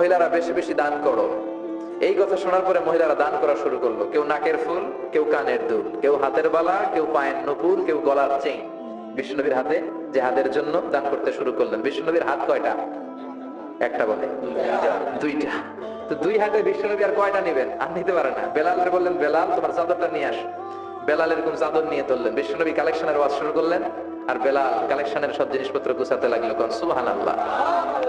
মহিলারা বেশি বেশি দান করো। এই কথা শোনার পরে মহিলারা দান করা শুরু করলো। কেউ নাকের ফুল, কেউ কানের দুল, কেউ হাতের বালা, কেউ পায়ের নপুর, কেউ গলার চেইন বিষ্ণুনবীর হাতে জেহাদের জন্য দান করতে শুরু করলেন। বিষ্ণুনবীর হাত কয়টা? একটা বলে দুইটা। তো দুই হাতে বিষ্ণুনবী আর কয়টা নিবেন? আর নিতে পারে না। বেলালের বললেন, বেলাল তোমার চাদরটা নিয়ে আস। বেলাল এরকম চাদর নিয়ে তুললেন। বিষ্ণুনবী কালেকশনের ওয়াজ শুরু করলেন, আর বেলাল কালেকশনের সব জিনিসপত্র গুছাতে লাগলো। কোন সুবহানাল্লাহ।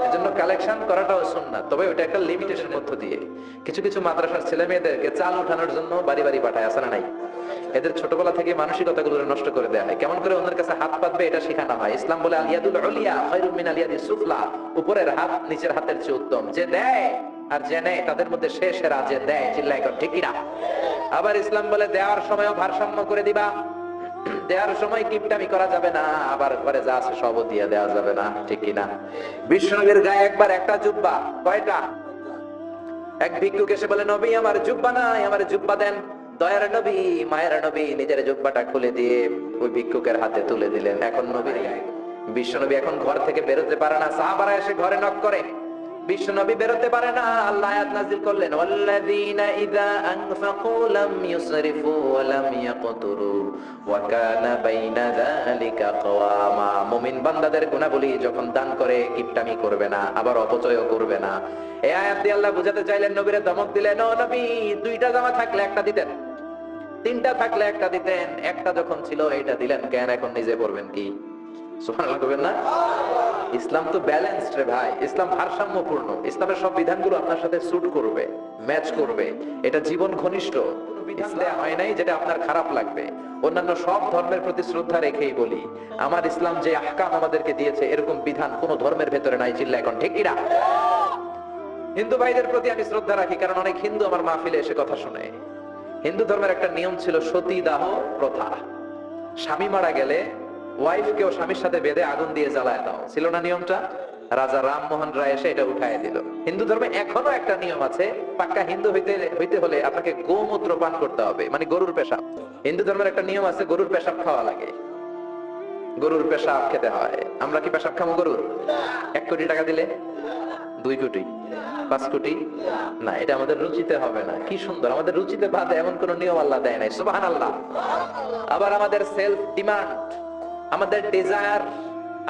এজন্য কালেকশন করাটাও সুন্নাত, তবে ওটা একটা লিমিটেশন মধ্য দিয়ে। কিছু কিছু মাদ্রাসার ছেলে মেয়েদেরকে চাল উঠানোর জন্য বাড়ি বাড়ি পাঠায়, আছে না নাই? এদের ছোটবেলা থেকে মানসিকতাগুলো নষ্ট করে দেয়া হয়। কেমন করে ওদের কাছে হাত পাতবে এটা শেখানো হয়। ইসলাম বলে আলিয়াদুল উলিয়া খায়রুম মিন আলিয়াদিস সুফলা, উপরের হাত নিচের হাতের চেয়ে উত্তম। যে দেয় আর যে নেয় তাদের মধ্যে সেরা যে দেয়। চিল্লায় কর ঠিক কিনা? আবার ইসলাম বলে দেওয়ার সময়ও ভারসাম্য করে দিবা। দেওয়ার সময় কিপটামি করা যাবে না, আবার ঘরে যা আছে সবও দিয়ে দেওয়া যাবে না, ঠিক কিনা? বিষ্ণুনবীর গায়ে একবার একটা জুব্বা, কয়টা? এক ভিক্ষুক এসে বলে, নবী আমার জুব্বা নাই, আমার জুব্বা দেন। দয়ার নবী, মায়ের নবী নিজের জুব্বাটা খুলে দিয়ে ওই ভিক্ষুকের হাতে তুলে দিলেন। এখন নবীর গায়ে, বিশ্বনবী এখন ঘর থেকে বেরোতে পারে না। সাহাবারা এসে ঘরে নক করে, বিশ্বনবী বেরোতে পারে না। আল্লাহ আয়াত নাযিল করলেন, ওয়াল্লাযীনা ইযা আনফাকু লাম ইউসরিফু ওয়া লাম ইয়াকতুরু ওয়া কানা বাইনা যালিকা কওয়ামা। মুমিন বান্দাদের গুণাবলী, যখন দান করে কিপটামি করবে না, আবার অপচয়ও করবে না। এই আয়াত দিয়ে আল্লাহ বুঝাতে চাইলেন, নবীরে ধমক দিলেন, ও নবী, দুইটা জামা থাকলে একটা দিতেন, তিনটা থাকলে একটা দিতেন, একটা যখন ছিল এটা দিলেন কেন? এখন নিজে পড়বেন কি? সুবহানাল্লাহ করবেন না? ইসলাম তো ব্যালেন্সড রে ভাই, ইসলাম ভারসাম্যপূর্ণ। ইসলামের সব বিধানগুলো আপনার সাথে স্যুট করবে, ম্যাচ করবে। এটা জীবন ঘনিষ্ঠ। ইসলাম হয় নাই যেটা আপনার খারাপ লাগবে। অন্যান্য সব ধর্মের প্রতি শ্রদ্ধা রেখেই বলি, আমার ইসলাম যে আহকাম আমাদেরকে দিয়েছে, এরকম বিধান কোন ধর্মের ভেতরে নাই। চিল্লা এখন ঠিক কিনা? হিন্দু ভাইদের প্রতি আমি শ্রদ্ধা রাখি, কারণ অনেক হিন্দু আমার মাহফিলে এসে কথা শুনে। হিন্দু ধর্মের একটা নিয়ম ছিল সতী দাহ প্রথা। স্বামী মারা গেলে ওয়াইফকেও স্বামীর সাথে বেঁধে আগুন দিয়ে জ্বালায় দাও, ছিল না নিয়মটা? রাজা রামমোহন রায় এসে এটা উঠায় দিল। হিন্দু ধর্মে এখনো একটা নিয়ম আছে, পাক্কা হিন্দু হইতে হলে আপনাকে গোমূত্র পান করতে হবে, মানে গরুর পেশাব। হিন্দু ধর্মের একটা নিয়ম আছে, গরুর পেশাব খাওয়া লাগে, গরুর পেশাব খেতে হয়। আমরা কি পেশাব খাবো গরুর? 1 কোটি টাকা দিলে? 2 কোটি? 5 কোটি? না, এটা আমাদের রুচিতে হবে না। কি সুন্দর, আমাদের রুচিতে বাধে এমন কোন নিয়ম আল্লাহ দেয় নাই। সুবহানাল্লাহ। আবার আমাদের সেলফ ডিমান্ড, আমাদের ডিজায়ার,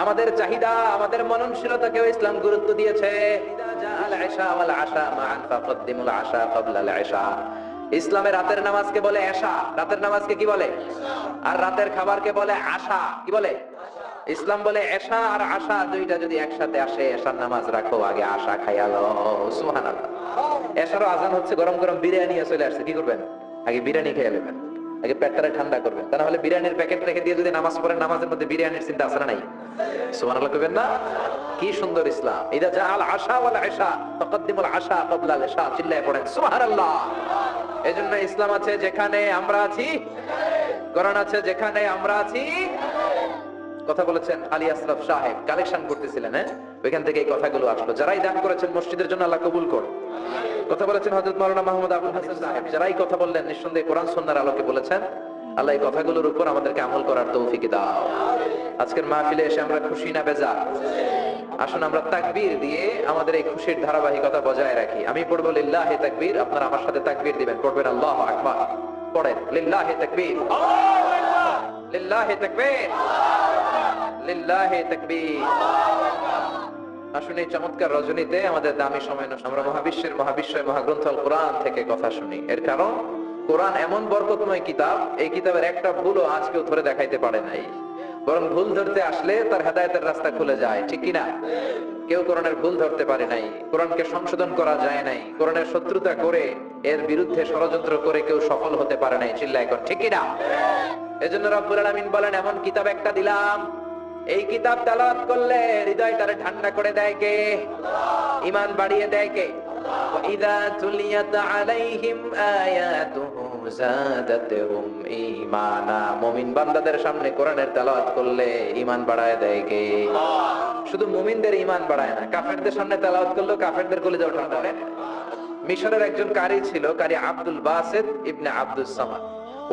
আমাদের চাহিদা, আমাদের মননশীলতাকেও ইসলাম গুরুত্ব দিয়েছে। ইসলামে রাতের নামাজকে বলে এশা, রাতের নামাজকে কি বলে? আর রাতের খাবারকে বলে আশা। কি বলে? ইসলাম বলে এশা আর আশা দুইটা যদি একসাথে আসে, এশার নামাজ রাখো, আগে আশা খাইয়া লও। সুবহানাল্লাহ। এশারও আজান হচ্ছে, গরম গরম বিরিয়ানি চলে আসছে, কি করবেন? আগে বিরিয়ানি খেয়ে নেবেন, আগে পেটটারে ঠান্ডা করবেন। তা না হলে বিরিয়ানির প্যাকেট রেখে দিয়ে যদি নামাজ পড়েন, নামাজের মধ্যে বিরিয়ানির চিন্তা আছে না নাই? সুবহানাল্লাহ কইবেন না? কি সুন্দর ইসলাম। ইদা জাআল আশা ওয়াল ইশা তাকদ্দিমুল আশা ক্বাবলা আল ইশা। চিল্লায়ে পড়েন সুবহানাল্লাহ। এজন্য ইসলাম আছে যেখানে আমরা আছি, কোরআন আছে যেখানে আমরা আছি। কথা বলেছেন আলী আশরাফ সাহেব, কালেকশন করতেছিলেন, ওইখান থেকে এই কথাগুলো আসলো। যারাই দান করেছেন মসজিদের জন্য আল্লাহ কবুল করুন। কথা বলেছেন হযরত মাওলানা মাহমুদ আবুল হাসান সাহেব, যারাই কথা বললেন নিঃসন্দেহে কোরআন সুন্নাহর আলোকে বলেছেন। আল্লাহ এই কথাগুলোর উপর আমাদেরকে আমল করার তৌফিক দাও। আজকের মাহফিলে এসে আমরা খুশি না বেজার? আসুন আমরা তাকবীর দিয়ে আমাদের এই খুশির ধারাবাহিকতা বজায় রাখি। আমি পড়ব লিল্লাহি তাকবীর, আপনারা আমার সাথে তাকবীর দিবেন। পড়বেন আল্লাহু আকবার। পড়েন লিল্লাহি তাকবীর, আল্লাহু আকবার, লিল্লাহি তাকবীর, লিল্লাহি তাকবীর। আসুন এই চমৎকার রজনীতে আমাদের দামি সময় নষ্ট, আমরা মহাবিশ্বয় মহাগ্রন্থ আল কোরআন থেকে কথা শুনি। এর কারণ কোরআন এমন বরকতময় কিতাব, এই কিতাবের একটা ভুলও আজ কেউ ধরে দেখাইতে পারে নাই। বরং ভুল ধরতে আসলে তার হেদায়েতের রাস্তা খুলে যায়, ঠিক কিনা? কেউ কোরআনের ভুল ধরতে পারে নাই, কোরআনকে সংশোধন করা যায় নাই, কোরআনের শত্রুতা করে এর বিরুদ্ধে ষড়যন্ত্র করে কেউ সফল হতে পারে নাই। চিল্লায় কর ঠিক কিনা? এজন্য রব্বুল আলামিন বলেন, এমন কিতাব একটা দিলাম, এই কিতাব তেলাওয়াত করলে হৃদয়টারে ঠান্ডা করে দেয় কে? ঈমান বাড়িয়ে দেয় কে? ওয়াইদা তুলিয়াত আলাইহিম আয়াতুহু যাদাতুহুম ঈমানা। মুমিন বান্দাদের সামনে কোরআনের তেলাওয়াত করলে ঈমান বাড়ায় দেয় কে? শুধু মুমিনদের ঈমান বাড়ায় না, কাফেরদের সামনে তেলাওয়াত করলেও কাফেরদের কলিজা ঠান্ডা করে। মিশরের একজন কারি ছিল, কারি আব্দুল বাসিত ইবনে আব্দুস সামাদ।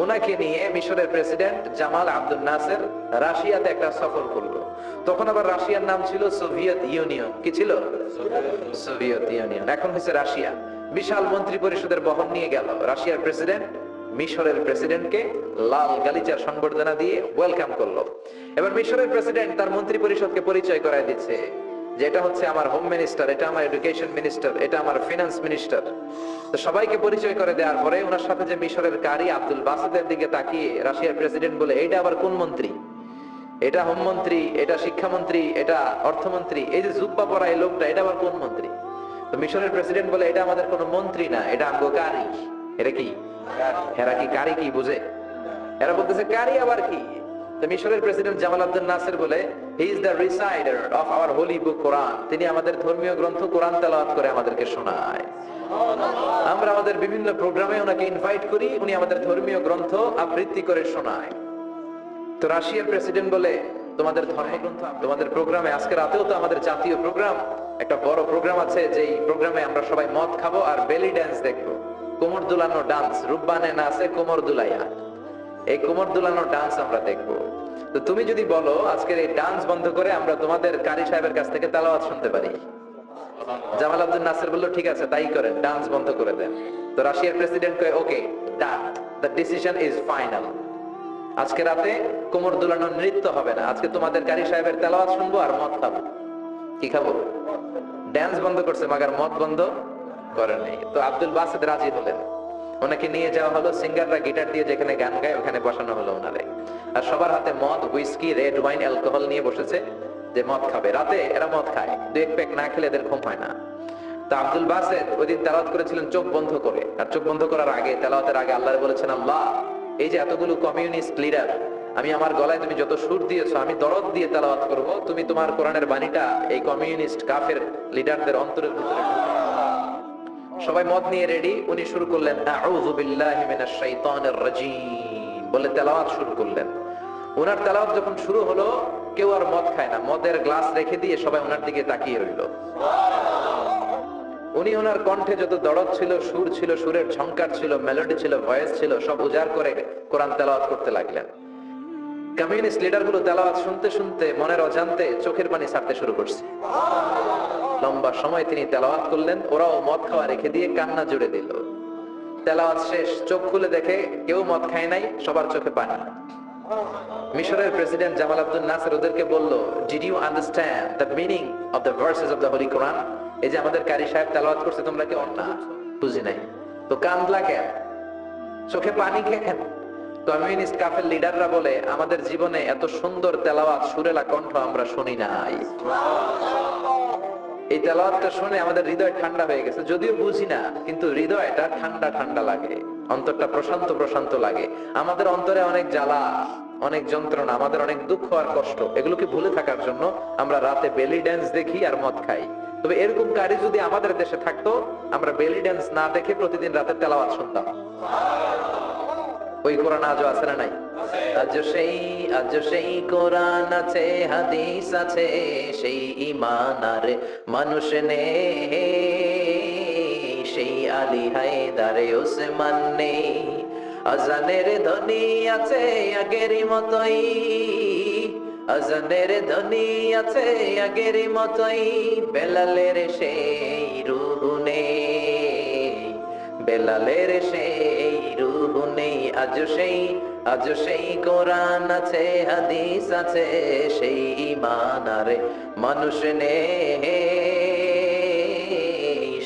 ওনাকে নিয়ে মিশরের প্রেসিডেন্ট জামাল আব্দুল নাসের রাশিয়াতে একটা সফর করলো। তখন আবার রাশিয়ার নাম ছিল সোভিয়েত ইউনিয়ন। কি ছিল? সোভিয়েত ইউনিয়ন, এখন হয়েছে রাশিয়া। বিশাল মন্ত্রী পরিষদের বহন নিয়ে গেল রাশিয়ার প্রেসিডেন্ট মিশরের প্রেসিডেন্টকে লাল গালিচার সংবর্ধনা দিয়ে ওয়েলকাম করলো। এবার মিশরের প্রেসিডেন্ট তার মন্ত্রী পরিষদকে পরিচয় করায় দিচ্ছে যে এটা হচ্ছে আমার হোম মিনিস্টার, এটা আমার এডুকেশন মিনিস্টার, এটা আমার ফিনান্স মিনিস্টার। তো সবাইকে পরিচয় করে দেওয়ার পরে ওনার সাথে যে মিশরের কারি আব্দুল বাসেদের দিকে তাকিয়ে রাশিয়ার প্রেসিডেন্ট বলে, এইটা আবার কোন মন্ত্রী? এটা হোমমন্ত্রী, এটা শিক্ষামন্ত্রী, এটা অর্থমন্ত্রী, এই যে জুব্বা পরা এই লোকটা, এটা আবার কোন মন্ত্রী? তো মিশরের প্রেসিডেন্ট বলে, এটা আমাদের কোন মন্ত্রী না, এটা আমগো কারি। এটা কি? এরা কি কারি কি বুঝে? এরা বলতেছে কারি আবার কি? তো মিশরের প্রেসিডেন্ট জামাল আব্দুল নাসের বলে, he is the reciter of our holy book Quran. তিনি আমাদের ধর্মীয় গ্রন্থ কোরআন তেলাওয়াত করে আমাদেরকে শোনায়। আমরা আমাদের বিভিন্ন প্রোগ্রামে ওনাকে ইনভাইট করি, উনি আমাদের ধর্মীয় গ্রন্থ আবৃত্তি করে শোনায়। তো রাশিয়ার প্রেসিডেন্ট বলে, তোমাদের ধর্মগ্রন্থ তোমাদের প্রোগ্রামে, আজকে রাতেও তো আমাদের জাতীয় প্রোগ্রাম, একটা বড় প্রোগ্রাম আছে, যেই প্রোগ্রামে আমরা সবাই মদ খাবো আর বেলি ড্যান্স দেখবো, কোমর দুলানো ডান্স, রূপবানে নাচে কোমর দুলাইয়া, এই কোমর দুলানো ডান্স আমরা দেখবো। তো তুমি যদি বলো আজকের এই ডান্স বন্ধ করে আমরা তোমাদের কারি সাহেবের কাছ থেকে তেলাওয়াত শুনতে পারি। জামাল আব্দুল নাসের বলল, ঠিক আছে তাই করেন, ডান্স বন্ধ করে দেন। তো রাশিয়ার প্রেসিডেন্ট কয়, ওকে ডান, দ্য ডিসিশন ইজ ফাইনাল। আজকে রাতে কোমর দুলানোর নৃত্য হবে না, আজকে তোমাদের কারি সাহেবের তেলাওয়াত শুনবো আর মদ খাবো। কি খাবো? ড্যান্স বন্ধ করছে, মাগার মদ বন্ধ করেন নাই। তো আব্দুল বাসেদ রাজি হলেন, ওনাকে নিয়ে যাওয়া হলো, সিঙ্গাররা গিটার দিয়ে যেখানে গান গায় ওখানে বসানো হলো ওনারে। আর সবার হাতে মদ, হুইস্কি, রেড ওয়াইন, অ্যালকোহল নিয়ে বসেছে যে মদ খাবে। রাতে এরা মদ খায়, দু এক প্যাক না খেলে এদের ঘুম হয় না। তো আব্দুল বাসেদ ওই দিন তেলাওয়াত করেছিলেন চোখ বন্ধ করে। আর চোখ বন্ধ করার আগে, তেলাওয়াতের আগে আল্লাহ বলেছেন, আল্লাহ এই যে এতগুলো কমিউনিস্ট লিডার, আমি আমার গলায় তুমি যত সুর দিয়েছো আমি দরদ দিয়ে তেলাওয়াত করব, তুমি তোমার কোরআনের বাণীটা এই কমিউনিস্ট কাফের লিডারদের অন্তরের ভিতরে ঢুকাও। সবাই মদ নিয়ে রেডি, উনি শুরু করলেন আউযু বিল্লাহি মিনাশ শাইতানির রাজীম বলে তেলাওয়াত শুরু করলেন। ওনার তেলাওয়াত যখন শুরু হলো, কেউ আর মদ খায় না, মদের গ্লাস রেখে দিয়ে সবাই ওনার দিকে তাকিয়ে রইল। উনি ওনার কণ্ঠে যত দরদ ছিল, সুর ছিল, সুরের ঝংকার ছিল, মেলোডি ছিল, ভয়েস ছিল, সব উজাড় করে কোরআন তেলাওয়াত করতে লাগলেন। কমিউনিস্ট লিডারগুলো তেলাওয়াত শুনতে শুনতে মনের অজান্তে চোখের পানি ছাড়তে শুরু করছে। লম্বা সময় তিনি তেলাওয়াত করলেন, ওরাও মদ খাওয়া রেখে দিয়ে কান্না জুড়ে দিল। তেলাওয়াত শেষ, চোখ খুলে দেখে কেউ মদ খায় নাই, সবার চোখে পানি। মিশরের প্রেসিডেন্ট জামাল আব্দুল নাসের ওদেরকে বলল, did you understand the meaning of the verses of the holy Quran? এই যে আমাদের কারি সাহেব তেলাওয়াত করছে, তোমরা কি না বুঝি নাই? তো কান্দলা কেন, চোখে পানি কেন? কমিউনিস্ট কাফের লিডাররা বলে, আমাদের জীবনে এত সুন্দর তেলাওয়াত, সুরেলা কণ্ঠ আমরা শুনি নাই। এই তেলাওয়াতটা শুনে আমাদের হৃদয় ঠান্ডা হয়ে গেছে, যদিও বুঝি না, কিন্তু হৃদয়টা ঠান্ডা ঠান্ডা লাগে, অন্তরটা প্রশান্ত প্রশান্ত লাগে। আমাদের অন্তরে অনেক জ্বালা, অনেক যন্ত্রণা, আমাদের অনেক দুঃখ আর কষ্ট, এগুলোকে ভুলে থাকার জন্য আমরা রাতে বেলি ড্যান্স দেখি আর মদ খাই। তবে এরকম কারি যদি আমাদের দেশে থাকতো, আমরা বেলি ড্যান্স না দেখে প্রতিদিন রাতে তেলাওয়াত শুনতাম। ওই কোরআন আজও আছে না নাই? আজ সেই কোরআন আছে, হাদিস আছে, সেই ঈমান আর মানুষ নেই, সেই আলী হায়দার ওসমান নেই। আজানের ধ্বনি আছে আগেরই মতোই, আজানের ধ্বনি আছে আগেরই মতোই, বেলালের সেই রূহ নেই, বেলালের সেই রূহ নেই। আজ সেই কোরআন আছে, হাদিস আছে, সেই ঈমান আর মানুষ নেই,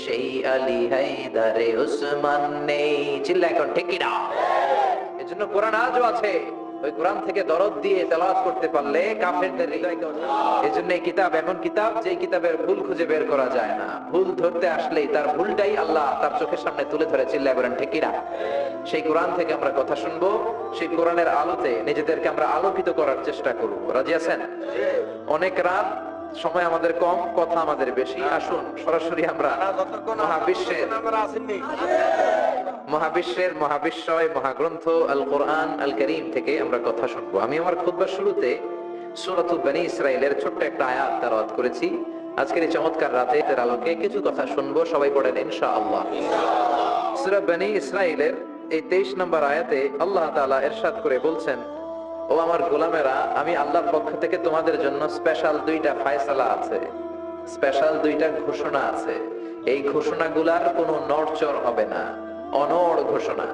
সেই আলী হায়দার ওসমান নেই। চিল্লা এখন ঠিক কি না? এজন্য কোরআন আজও আছে, ওই কোরআন থেকে দরদ দিয়ে তেলাওয়াত করতে পারলে কাফেরদের হৃদয়কে। এজন্য এই কিতাব এমন কিতাব, যে কিতাবের ভুল খুঁজে বের করা যায় না। ভুল ধরতে আসলেই তার ভুলটাই আল্লাহ তার চোখের সামনে তুলে ধরে। চিল্লায় বলেন ঠিক কি না? সেই কোরআন থেকে আমরা কথা শুনবো, সেই কোরআনের আলোতে নিজেদেরকে আমরা আলোকিত করার চেষ্টা করব। রাজি আছেন? অনেক রাত, সময় আমাদের কম, কথা আমাদের বেশি। আসুন সরাসরি আমরা মহাবিশ্বের মহাবিশ্বয় মহাগ্রন্থ আল কোরআন আল কারীম থেকে আমরা কথা শুনবো। আমি আমার খুতবার শুরুতে সূরাতুল বনী ইসরাঈলের ছোট্ট একটা আয়াত তেলাওয়াত করেছি। আজকের এই চমৎকার রাতে এর আলোকে কিছু কথা শুনবো। সবাই পড়েন ইনশাআল্লাহ। সূরা বনী ইসরাঈলের এই 23 নম্বর আয়াতে আল্লাহ তাআলা ইরশাদ করে বলছেন, ও আমার গোলামেরা, আমি আল্লাহর পক্ষ থেকে তোমাদের জন্য স্পেশাল 2টা ফয়সালা আছে, স্পেশাল 2টা ঘোষণা আছে। এই ঘোষণাগুলার কোনো নড়চড় হবে না, অনড় ঘোষণা।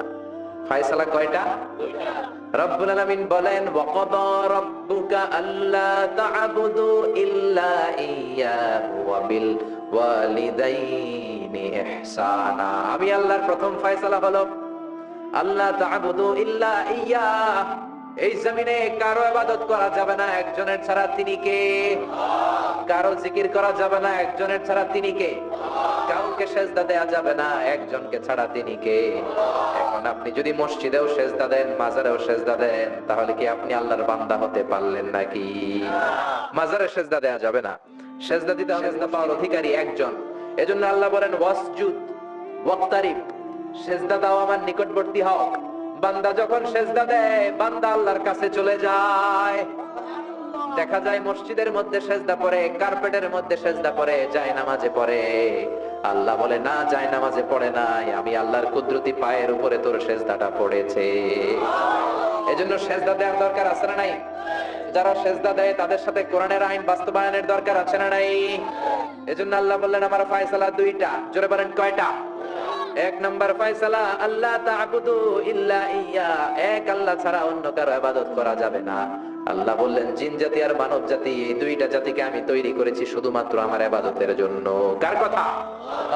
ফয়সালা কয়টা? 2টা। রব্বুল আলামিন বলেন, ওয়াকাদা রাব্বুকা আল্লা তা'বুদু ইল্লা ইয়্যাহু ওয়া বিল ওয়ালিদাইনি ইহসানা। আমি আল্লাহর প্রথম ফয়সালা হলো আল্লাহ তা'বুদু ইল্লা ইয়্যাহ। এই জমিনে কারো ইবাদত করা যাবে না একজনের ছাড়া, তিনি কে? কারো জিকির করা যাবে না একজনের ছাড়া, তিনি কে? কাউকে সেজদা দেয়া যাবে না একজনকে ছাড়া, তিনি কে? এখন আপনি যদি মসজিদেও সেজদা দেন, মাজারেও সেজদা দেন, তাহলে কি আপনি আল্লাহর বান্দা হতে পারলেন নাকি? মাজারে সেজদা দেয়া যাবে না, সেজদা দিতে হবে, সেজদা পাওয়ার অধিকারী একজন। এজন্য আল্লাহ বলেন, ওয়াসজুদ ওয়াক্তারিব, সেজদা দাও আমার নিকটবর্তী হও। বান্দা যখন সেজদা দেয়, বান্দা আল্লাহর কাছে চলে যায়। দেখা যায় মসজিদের মধ্যে সেজদা পড়ে, কার্পেটের মধ্যে সেজদা পড়ে, যায় নামাজে পড়ে। আল্লাহ বলে না, যায় নামাজে পড়ে নাই, আমি আল্লাহর কুদরতি পায়ের উপরে তোর সেজদাটা পড়েছে। এজন্য সেজদা দেওয়ার দরকার আছে না নাই? যারা সেজদা দেয় তাদের সাথে কোরআনের আইন বাস্তবায়নের দরকার আছে না নাই? এজন্য আল্লাহ বললেন, আমার ফয়সালা 2টা। জোরে বলেন, কয়টা? 1 নম্বর ফয়সালা, আল্লাহ তা'বুদু ইল্লা ইয়্যা, এক আল্লাহ ছাড়া অন্য কারো ইবাদত করা যাবে না। আল্লাহ বললেন, জিন জাতি আর মানব জাতি, এই 2টা জাতিকে আমি তৈরি করেছি শুধুমাত্র আমার ইবাদতের জন্য। কার কথা?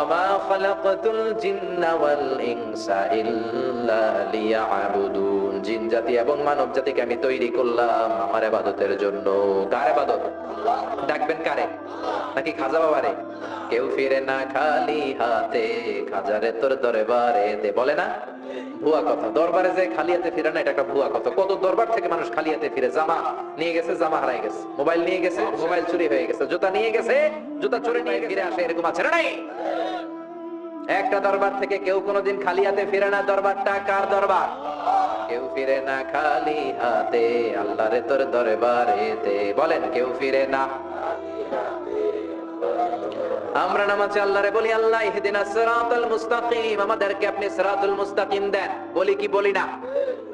আমা খালাকাতুল জিন্না ওয়াল ইনসা ইল্লা লিয়া'বুদুন। জিন জাতি এবং মানব জাতিকে আমি তৈরি করলাম আমার ইবাদতের জন্য। কার ইবাদত? ডাকবেন কারে? নাকি খাজা বাবারে? কেউ ফিরে না খালি হাতে, খাজারে তোর দরবারে দে, বলে না? ভুয়া কথা। দরবারে যে খালি হাতে ফিরে না, এটা একটা ভুয়া কথা। কত দরবার থেকে মানুষ খালি হাতে ফিরে। জামা নিয়ে গেছে, জামা হারাই গেছে। মোবাইল নিয়ে গেছে, মোবাইল চুরি হয়ে গেছে। জুতা নিয়ে গেছে, জুতা চুরি নিয়ে ফিরে আসে, এরকম আছে না নাই? একটা দরবার থেকে কেউ কোনোদিন খালি হাতে ফিরে না। দরবারটা কার দরবার? কেউ ফিরে না খালি হাতে, আল্লাহরে তোর দরবারে দে, বলেন কেউ ফিরে না। আমরা নামাজে আল্লাহরে বলি, আল্লাহ ইহদিনাস সিরাতাল মুস্তাকিম, আমাদেরকে আপনি সিরাতুল মুস্তাকিম দেন। বলি কি বলি না?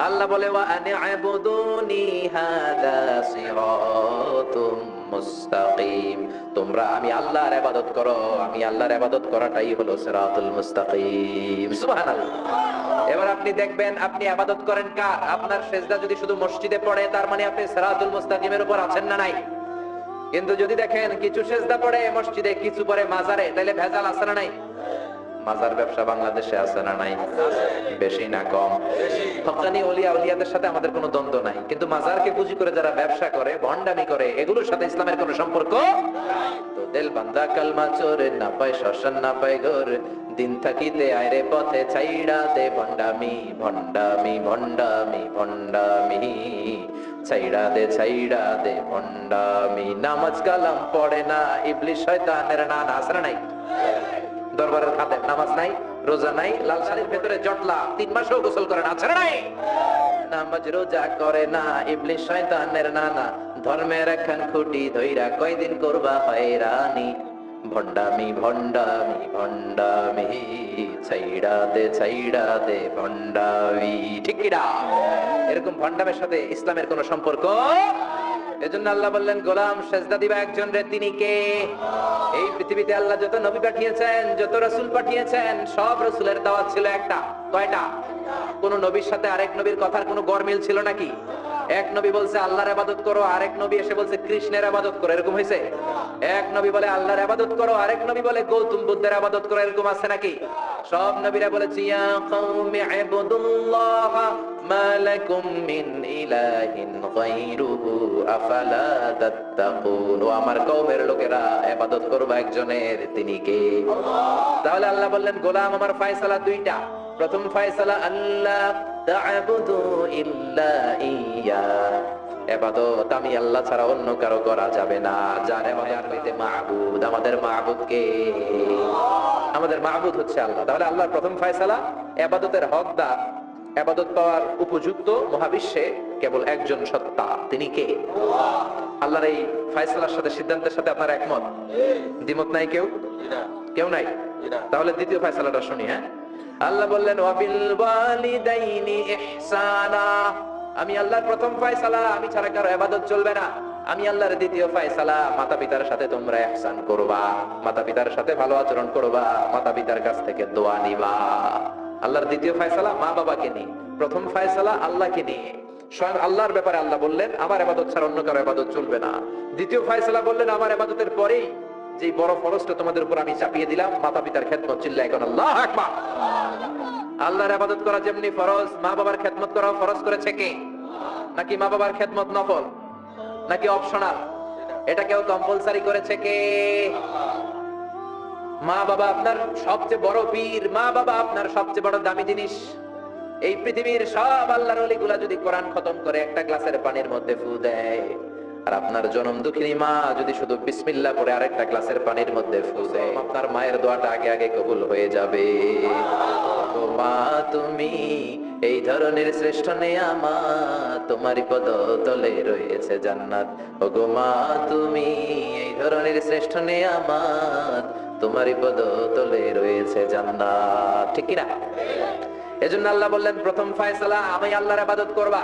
আল্লাহ বলে, ওয়া আনি'বুদুনি হাদা সিরাতুম মুস্তাকিম, তোমরা আমি আল্লাহর ইবাদত করো, আমি আল্লাহর ইবাদত করাটাই হলো সিরাতুল মুস্তাকিম। সুবহানাল্লাহ। এবার আপনি দেখবেন, আপনি ইবাদত করেন কার? আপনার সেজদা যদি শুধু মসজিদে পড়ে, তার মানে আপনি সিরাতুল মুস্তাকিমের উপর আছেন না নাই? কিন্তু যদি দেখেন কিছু সেজদা পড়ে মসজিদে, কিছু পড়ে মাজারে, তাহলে ভেজাল আছে না নাই? মাজার ব্যবসা বাংলাদেশে আছে না নাই? বেশি না কম? হক্কানি ওলিয়া উলিয়াদের সাথে আমাদের কোনো দ্বন্দ্ব নাই, কিন্তু মাজারকে পুঁজি করে যারা ব্যবসা করে, ভন্ডামি করে, এগুলোর সাথে ইসলামের কোনো সম্পর্ক তো দিল বান্দা কালমা চোর, না পায় শ্মশান না পায় ঘর, দিন থাকিতে আয়রে পথে ছাইড়া দে ভন্ডামি ভন্ডামি ভন্ডামি ভন্ডামি, ছাইড়া দে ভন্ডামি। নামাজ কালাম পড়ে না, ইবলিশ শয়তানের নানা, আছে না নাই? দরবারের খাদেম, নামাজ নাই, রোজা নাই, লাল শাড়ির ভেতরে জটলা, 3 মাসও গোসল করে না, আছে না নাই? নামাজ রোজা করে না, ইবলিশ শয়তানের নানা, ধর্মের একখান খুঁটি ধইরা কয়দিন করবা হয়রানি, ভন্ডামি ভন্ডামি ভন্ডামি, ছাইড়া দে ভন্ডামি। ঠিক কি না? এরকম ভন্ডামের সাথে ইসলামের কোনো সম্পর্ক। এজন্য আল্লাহ বললেন, গোলাম সেজদা দিবা একজন রে, তিনি কে? এই পৃথিবীতে আল্লাহ যত নবী পাঠিয়েছেন, যত রাসূল পাঠিয়েছেন, সব রাসূলের দাওয়াত ছিল একটা। কয়টা? কোন নবীর সাথে আরেক নবীর কথার কোনো গরমিল ছিল নাকি? এক নবী বলছে আল্লাহর ইবাদত করো, আরেক নবী এসে বলছে কৃষ্ণের ইবাদত করো, এরকম হয়েছে? এক নবী বলে আল্লাহর ইবাদত করো, আরেক নবী বলে গৌতম বুদ্ধের ইবাদত করো, এরকম আছে নাকি? সব নবীরা বলেছে, ইয়া কওমি ইবুদুল্লাহ মা লাকুম মিন ইলাহিন গায়রুহু আফালা তাত্তাকুন, ও আমার কওমের লোকেরা, ইবাদত করবা একজনের, তিনি কে? তাহলে আল্লাহ বললেন, গোলাম আমার ফয়সালা 2টা। প্রথম ফয়সালা, আল্লাহ তা'বুদু ইল্লা ইয়্যা, ইবাদত আমি আল্লাহ ছাড়া অন্য কারো করা যাবে না। যার ইবাদত হইতে মাবুদ, আমাদের মাবুদ কে? আমাদের মাবুদ হচ্ছে আল্লাহ। তাহলে আল্লাহর প্রথম ফয়সালা, ইবাদতের হকদার, ইবাদত পাওয়ার উপযুক্ত মহাবিশ্বে কেবল একজন সত্তা, তিনি কে? আল্লাহর এই ফয়সালার সাথে, সিদ্ধান্তের সাথে আপনার একমত? দ্বিমত নাই কেউ? কেউ নাই? তাহলে দ্বিতীয় ফয়সালাটা শুনি। হ্যাঁ, আল্লাহ বললেন ওয়াবিল ওয়ালিদাইনি ইহসানা, আমি আল্লাহর প্রথম ফয়সালা, আমি ছাড়া কারো ইবাদত চলবে না। আমি আল্লাহর দ্বিতীয় ফয়সালা, মাতা পিতার সাথে তোমরা ইহসান করবা, মাতা পিতার সাথে ভালো আচরণ করবা, মাতা পিতার কাছ থেকে দোয়া নিবা। আল্লাহর দ্বিতীয় ফয়সালা মা বাবাকে নিয়ে, প্রথম ফয়সালা আল্লাহকে নিয়ে। স্বয়ং আল্লাহর ব্যাপারে আল্লাহ বললেন আমার ইবাদত ছাড়া অন্য কারো ইবাদত চলবে না। দ্বিতীয় ফয়সালা বললেন আমার ইবাদতের পরেই যে বড় ফরজটা তোমাদের উপর আমি চাপিয়ে দিলাম, মাতা পিতার খেদমত। চিল্লায় এখন আল্লাহু আকবার। আল্লাহর ইবাদত করা যেমনি ফরজ, মা বাবার খেদমত করা ফরজ করেছে কে? নাকি মা বাবার খেদমত নফল নাকি অপশনাল? এটা কেউ কম্পালসারি করেছে কে? মা বাবা আপনার সবচেয়ে বড় পীর, মা বাবা আপনার সবচেয়ে বড় দামি জিনিস। এই পৃথিবীর সব আল্লাহর ওলিগুলা যদি কোরআন খতম করে একটা গ্লাসের পানির মধ্যে ফু দেয়, আর আপনার জনম দুঃখিনী মা যদি শুধু বিসমিল্লাহ পড়ে আরেকটা গ্লাসের পানির মধ্যে ফু দেয়, আপনার মায়ের দোয়াটা আগে আগে কবুল হয়ে যাবে। ও মা তুমি এই ধরনের শ্রেষ্ঠ নেয়ামত, তোমারই পদতলে রয়েছে জান্নাত। ও গো মা তুমি এই ধরনের শ্রেষ্ঠ নেয়ামত, তোমারই পদতলে রয়েছে জান্নাত। ঠিক কি না? এজন্য আল্লাহ বললেন প্রথম ফয়সালা আমি আল্লাহর ইবাদত করবা,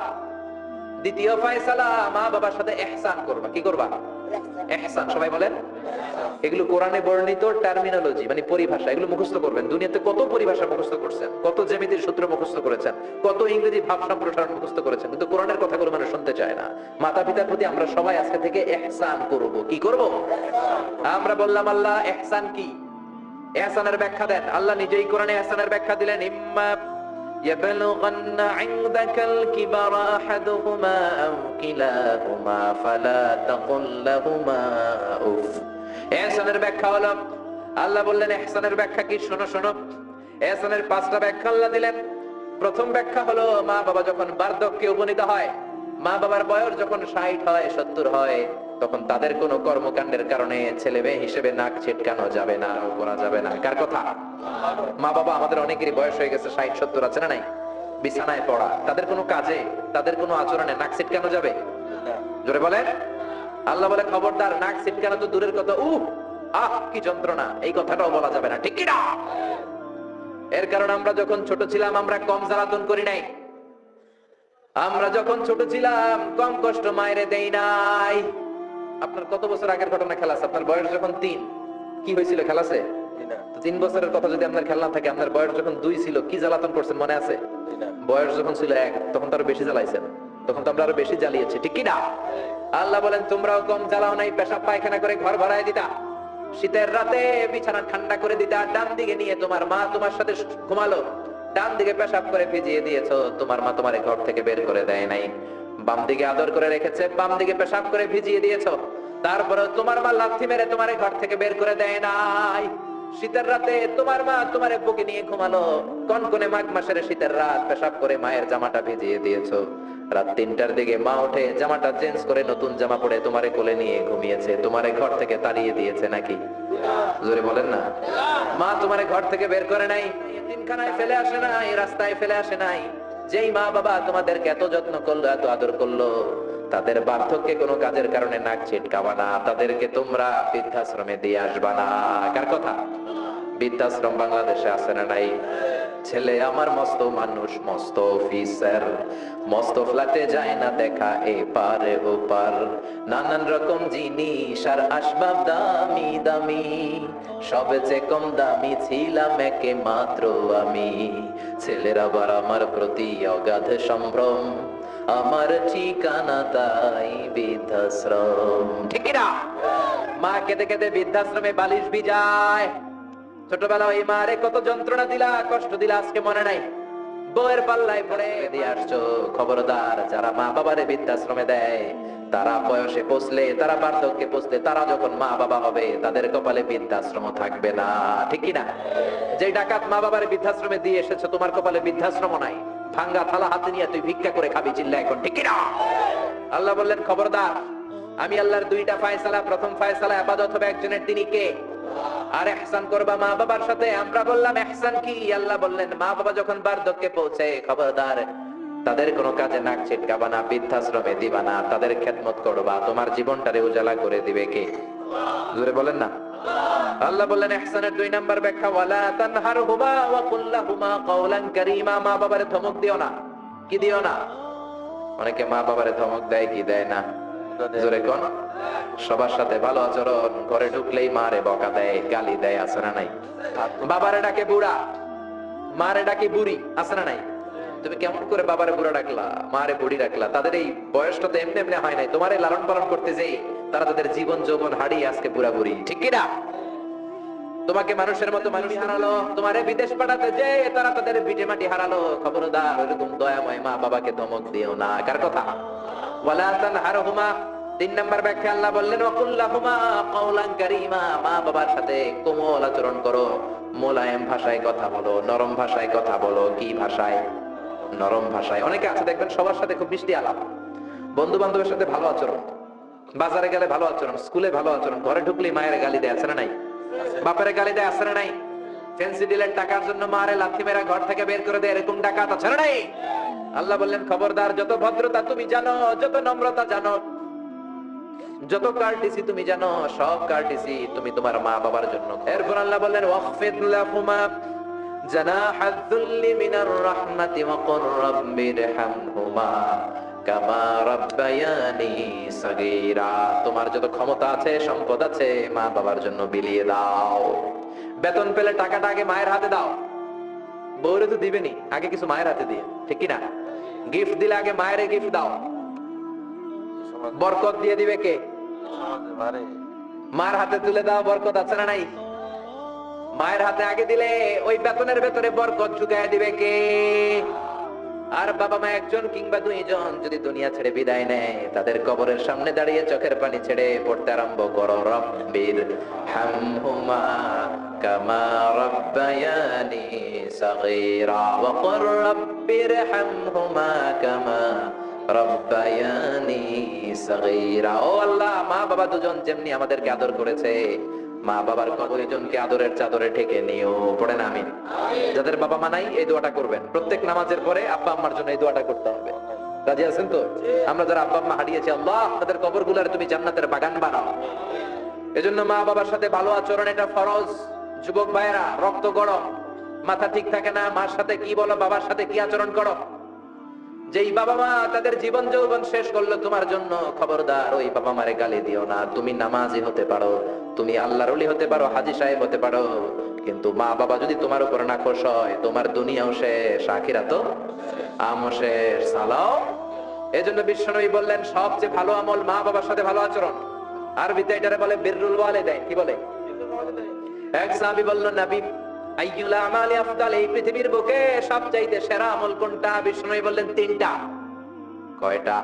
দ্বিতীয় ফয়সালা মা বাবার সাথে ইহসান করবা। কি করবা? ইহসান। সবাই বলেন। এগুলো কোরআনে বর্ণিত টার্মিনোলজি, মানে পরিভাষা, এগুলো মুখস্থ করবেন। দুনিয়াতে কত পরিভাষা মুখস্থ করছেন, কত জ্যামিতির সূত্র মুখস্থ করেছেন, কত ইংরেজি ভাব সম্প্রসারণ মুখস্থ করেছেন, কিন্তু কোরআনের কথাগুলো মানুষ শুনতে চায় না। মাতা পিতার প্রতি আমরা সবাই আজকে থেকে ইহসান করব। কি করব? আমরা বললাম আল্লাহ ইহসান কি? ইহসানের ব্যাখ্যা দেন। আল্লাহ নিজেই কোরআনে ইহসানের ব্যাখ্যা দিলেন, ইম্মা يبلغن عندك الكبر أحدهما أو كلاهما فلا تقل لهما أف। ইহসানের ব্যাখ্যা হলো, আল্লাহ বললেন ইহসানের ব্যাখ্যা কি? শোনো শোনো, ইহসানের 5টা ব্যাখ্যা আল্লাহ দিলেন। প্রথম ব্যাখ্যা হলো মা বাবা যখন বার্ধক্যে উপনীত হয়, মা বাবার বয়স যখন 60 হয় 70 হয়, তখন তাদের কোনো কর্মকাণ্ডের কারণে ছেলে মেয়ে হিসেবে নাক ছিটকানো যাবে না, করা যাবে না। কার কথা? মা বাবা আমাদের অনেকেরই বয়স হয়ে গেছে 60-70, আছে না নাই? বিছানায় পড়া, তাদের কোনো কাজে তাদের কোনো আচরণে নাক ছিটকানো যাবে? জোরে বলেন। আল্লাহ বলে খবরদার, নাক ছিটকানো তো দূরের কথা, কি যন্ত্রণা, এই কথাটাও বলা যাবে না। ঠিক কি না? এর কারণ আমরা যখন ছোট ছিলাম আমরা কম জ্বালাতন করি নাই। আমরা যখন ছোট ছিলাম কম কষ্ট মায়েরে দেই নাই। আপনার কত বছর আগের ঘটনা খেলা আছে? আপনার বয়স যখন 3, কি হয়েছিল? খেলাছে 3 বছরের কথা যদি আপনার খেলা থাকে, আপনার বয়স যখন 2 ছিল কি জ্বালাতন করছেন মনে আছে? বয়স যখন ছিল 1 তখন তো আরো বেশি জ্বালাইছেন, তখন তো আমরা আরো বেশি জ্বালিয়েছি। ঠিক কি না? আল্লাহ বলেন তোমরাও কম জ্বালাও নাই, পেশাব পায়খানা করে ঘর ভরায় দিতা, শীতের রাতে বিছানা ঠান্ডা করে দিতা, ডান দিকে নিয়ে তোমার মা তোমার সাথে ঘুমালো, ডান দিকে পেশাব করে ভিজিয়ে দিয়েছো, তোমার মা তোমার ঘর থেকে বের করে দেয় নাই। বাম দিকে আদর করে রেখেছে, বাম দিকে পেশাব করে ভিজিয়ে দিয়েছো, তারপরে তোমার মা লাথি মেরে তোমার ঘর থেকে বের করে দেয় নাই। শীতের রাতে তোমার মা তোমার বুকে নিয়ে ঘুমালো, কনকনে মাঘ মাসের শীতের রাত, পেশাব করে মায়ের জামাটা ভিজিয়ে দিয়েছো। রাত 3টার দিকে মা উঠে জামাটা চেঞ্জ করে নতুন জামা পরে তোমারে কোলে নিয়ে ঘুমিয়েছে, তোমারে ঘর থেকে তাড়িয়ে দিয়েছে নাকি? জোরে বলেন না। মা তোমারে ঘর থেকে বের করে নাই, এতিমখানায় ফেলে আসে নাই, রাস্তায় ফেলে আসে নাই। যেই মা বাবা তোমাদেরকে এত যত্ন করলো, এত আদর করলো, তাদের বার্ধক্যে কোনো কাজের কারণে নাক ছিটকাবা না, তাদেরকে তোমরা বৃদ্ধাশ্রমে দিয়ে আসবা না। কার কথা? বৃদ্ধাশ্রম বাংলাদেশে আছে না নাই? ছেলে আমার মস্ত মানুষ, মস্ত অফিসার, মস্ত ফ্ল্যাটে যায় না দেখা এপারে ওপার, নানান রকম জিনিস আর আসবাব দামি দামি, সবচেয়ে কম দামি ছিলাম একে মাত্র আমি। ছেলের আবার আমার প্রতি অগাধ সম্ভ্রম, আমার ঠিকানা তাই বৃদ্ধাশ্রম। ঠিক না? মা কেঁদে কেঁদে বৃদ্ধাশ্রমে বালিশ ভিজায়। ছোটবেলা ওই মারে কত যন্ত্রণা দিলা, কষ্ট দিলা, আজকে মনে নাই? বউয়ের পাল্লায় পড়ে দিয়ে আসছো। খবরদার, যারা মা বাবারে বৃদ্ধাশ্রমে দেয় তারা বয়সে পৌঁছলে, তারা বার্ধক্যে পৌঁছলে, তারা যখন মা বাবা হবে তাদের কপালে বৃদ্ধাশ্রম থাকবে না। ঠিক কি না? যে ডাকাত মা বাবার বৃদ্ধাশ্রমে দিয়ে এসেছে, তোমার কপালে বৃদ্ধাশ্রম নাই। ভাঙ্গা থালা হাতে নিয়ে তুই ভিক্ষা করে খাবি, চিল্লা এখন। ঠিক কি না? আল্লাহ বললেন খবরদার, আমি আল্লাহর 2টা ফয়সালা। প্রথম ফয়সালা ইবাদত হবে একজনের, তিনি কে? আর ইহসান করবা মা বাবার সাথে। আমরা বললাম ইহসান কি? আল্লাহ বললেন মা বাবা যখন বার্ধক্যে পৌঁছে, খবরদার তাদের কোনো কাজে নাক ছিটকাবা না, বৃদ্ধাশ্রমে দিবা না, তাদের খেদমত করবা। তোমার জীবনটারে উজালা করে দিবে কে? জোরে বলেন না। আল্লাহ বললেন ইহসানের 2 নাম্বার ব্যাখ্যা, ওয়ালা তানহারহুমা ওয়া কুল লাহুমা কাওলান কারীমা। মা বাবারে ধমক দিও না। কি দিও না? অনেকে মা বাবারে ধমক দেয়, কি দেয় না? জোরে কোন? সবার সাথে ভালো আচরণ, ঘরে ঢুকলেই মারে বকা দেয়, গালি দেয়, আছে না নাই? বাবারে ডাকে বুড়া, মারে ডাকে বুড়ি, আছে না নাই? তুমি কেমন করে বাবারে বুড়া ডাকলা, মারে বুড়ি ডাকলা? তাদের এই বয়সটা তো এমনি এমনি হয় নাই। তোমারে লালন পালন করতে যেই তারা তাদের জীবন যৌবন হারিয়ে আজকে বুড়া বুড়ি, ঠিক কি না? তোমাকে মানুষের মতো মানুষ হারালো, তোমারে বিদেশ পাঠাতে যে তারা তাদের ভিটে মাটি হারালো। খবরদার এরকম দয়াময় মা বাবাকে ধমক দিও না। কার কথা? ওয়ালা তানহারহুমা। 3 নাম্বার ব্যাখ্যা আল্লাহ বললেন ওয়াকুল লাহুমা কাওলান কারীমা। মা বাবার সাথে কোমল আচরণ করো, মোলায়েম ভাষায় কথা বলো, নরম ভাষায় কথা বলো। কি ভাষায়? নরম ভাষায়। অনেকে আছে দেখবেন সবার সাথে খুব মিষ্টি আলাপ, বন্ধু বান্ধবের সাথে ভালো আচরণ, বাজারে গেলে ভালো আচরণ, স্কুলে ভালো আচরণ, ঘরে ঢুকলেই মায়ের গালি দেয়, আছে না নাই? বাপের গালি দেয়, আছে না নাই? ফ্যান্সি ডিলের টাকার জন্য মারে লাথি মেরা ঘর থেকে বের করে দেয়, এরকম ডাকাত আছে না নাই? আল্লাহ বললেন খবরদার, যত ভদ্রতা তুমি জানো, যত নম্রতা জানো, যত কার্টিসি তুমি জানো, সব কার্টিসি তুমি তোমার মা বাবার জন্য। এরপর আল্লাহ বললেন ওয়াখফিদ লাহুমা জানাহাদ যুল্লি মিনার রাহমাতি ওয়া কুর রাব্বিরহামহুমা কামা রাব্বায়ানি সাগীরা। তোমার যত ক্ষমতা আছে, সম্পদ আছে, মা বাবার জন্য বিলিয়ে দাও। বেতন পেলে টাকাটা আগে মায়ের হাতে দাও। বউরে তো দিবেনি, আগে কিছু মায়ের হাতে দিয়ে, ঠিক কি না? গিফট দিলে আগে মায়ের গিফট দাও। বরকত দিয়ে দিবে কে? মার হাতে তুলে দাও, বরকত আছে না নাই? মায়ের হাতে আগে দিলে ওই বেতনের ভেতরে বরকত ঢুকায় দিবে কে? আর বাবা মা একজন কিংবা 2 জন যদি দুনিয়া ছেড়ে বিদায় নেয়, তাদের কবরের সামনে দাঁড়িয়ে চোখের পানি ছেড়ে পড়তে আরম্ভ করো রব্বির হামহুমা কামা রাব্বায়ানি সাগীরা ওয়া কুর রাব্বির হামহুমা কামা রাব্বায়ানি সাগীরা। ও আল্লাহ, মা বাবা দুজন যেমনি আমাদেরকে আদর করেছে, মা বাবার কবরে জনকে আদরের চাদরে ঢেকে নিও। পড়েন আমিন। যাদের বাবা মা নাই এই দোয়াটা করবেন, প্রত্যেক নামাজের পরে আব্বা আম্মার জন্য এই দোয়াটা করতে হবে। রাজি আছেন তো? আমরা যারা আব্বা আম্মা হারিয়েছি, আল্লাহ তাদের কবরগুলোর তুমি জান্নাতের বাগান বানাও। এজন্য মা বাবার সাথে ভালো আচরণ এটা ফরজ। যুবক ভাইয়েরা, রক্ত গরম, মাথা ঠিক থাকে না, মার সাথে কি বলো, বাবার সাথে কি আচরণ করো। যেই বাবা মা তাদের জীবন যৌবন শেষ করলো তোমার জন্য, খবরদার ওই বাবা মারে গালি দিও না। তুমি নামাজি হতে পারো, তুমি আল্লাহর ওলি হতে পারো, হাজী সাহেব হতে পারো, কিন্তু মা বাবা যদি তোমার উপর নাখোশ হয়, তোমার দুনিয়াও শেষ, আখিরাতও আমও শেষ। সালাও। এজন্য বিশ্বনবী বললেন সবচেয়ে ভালো আমল মা বাবার সাথে ভালো আচরণ। আরবিতে এটারে বলে বিররুল ওয়ালিদাইন। কি বলে? এক সাহাবী বলল, নবী আইয়ুল আমালি আফদাল, এই পৃথিবীর বুকে সবচাইতে সেরা আমল কোনটা? বিষ্ণু বললেন 3টা। কয়টা?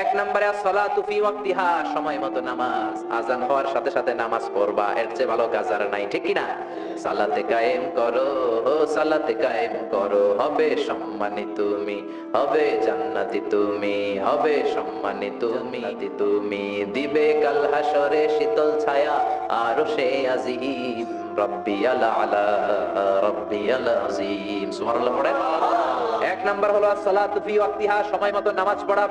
1 নম্বরে as-সালাতু ফি ওয়াক্তিহা, সময় মতো নামাজ। আযান হওয়ার সাথে সাথে নামাজ পড়বা, এর চেয়ে ভালো কাজ আর নাই, ঠিক কি না? সালাতে কায়েম করো, সালাতে কায়েম করো, হবে সম্মানী তুমি, হবে জান্নাতি তুমি, হবে সম্মানী তুমি, তুমি দিবে কাল হাসরে শীতল ছায়া আরশে আজিম, রাব্বিয়াল আলা রাব্বিয়াল আযীম। সুবহানাল্লাহ পড়েন। 1 নাম্বার হলো as-সালাতু ফি ওয়াক্তিহা, সময় মতো নামাজ পড়া।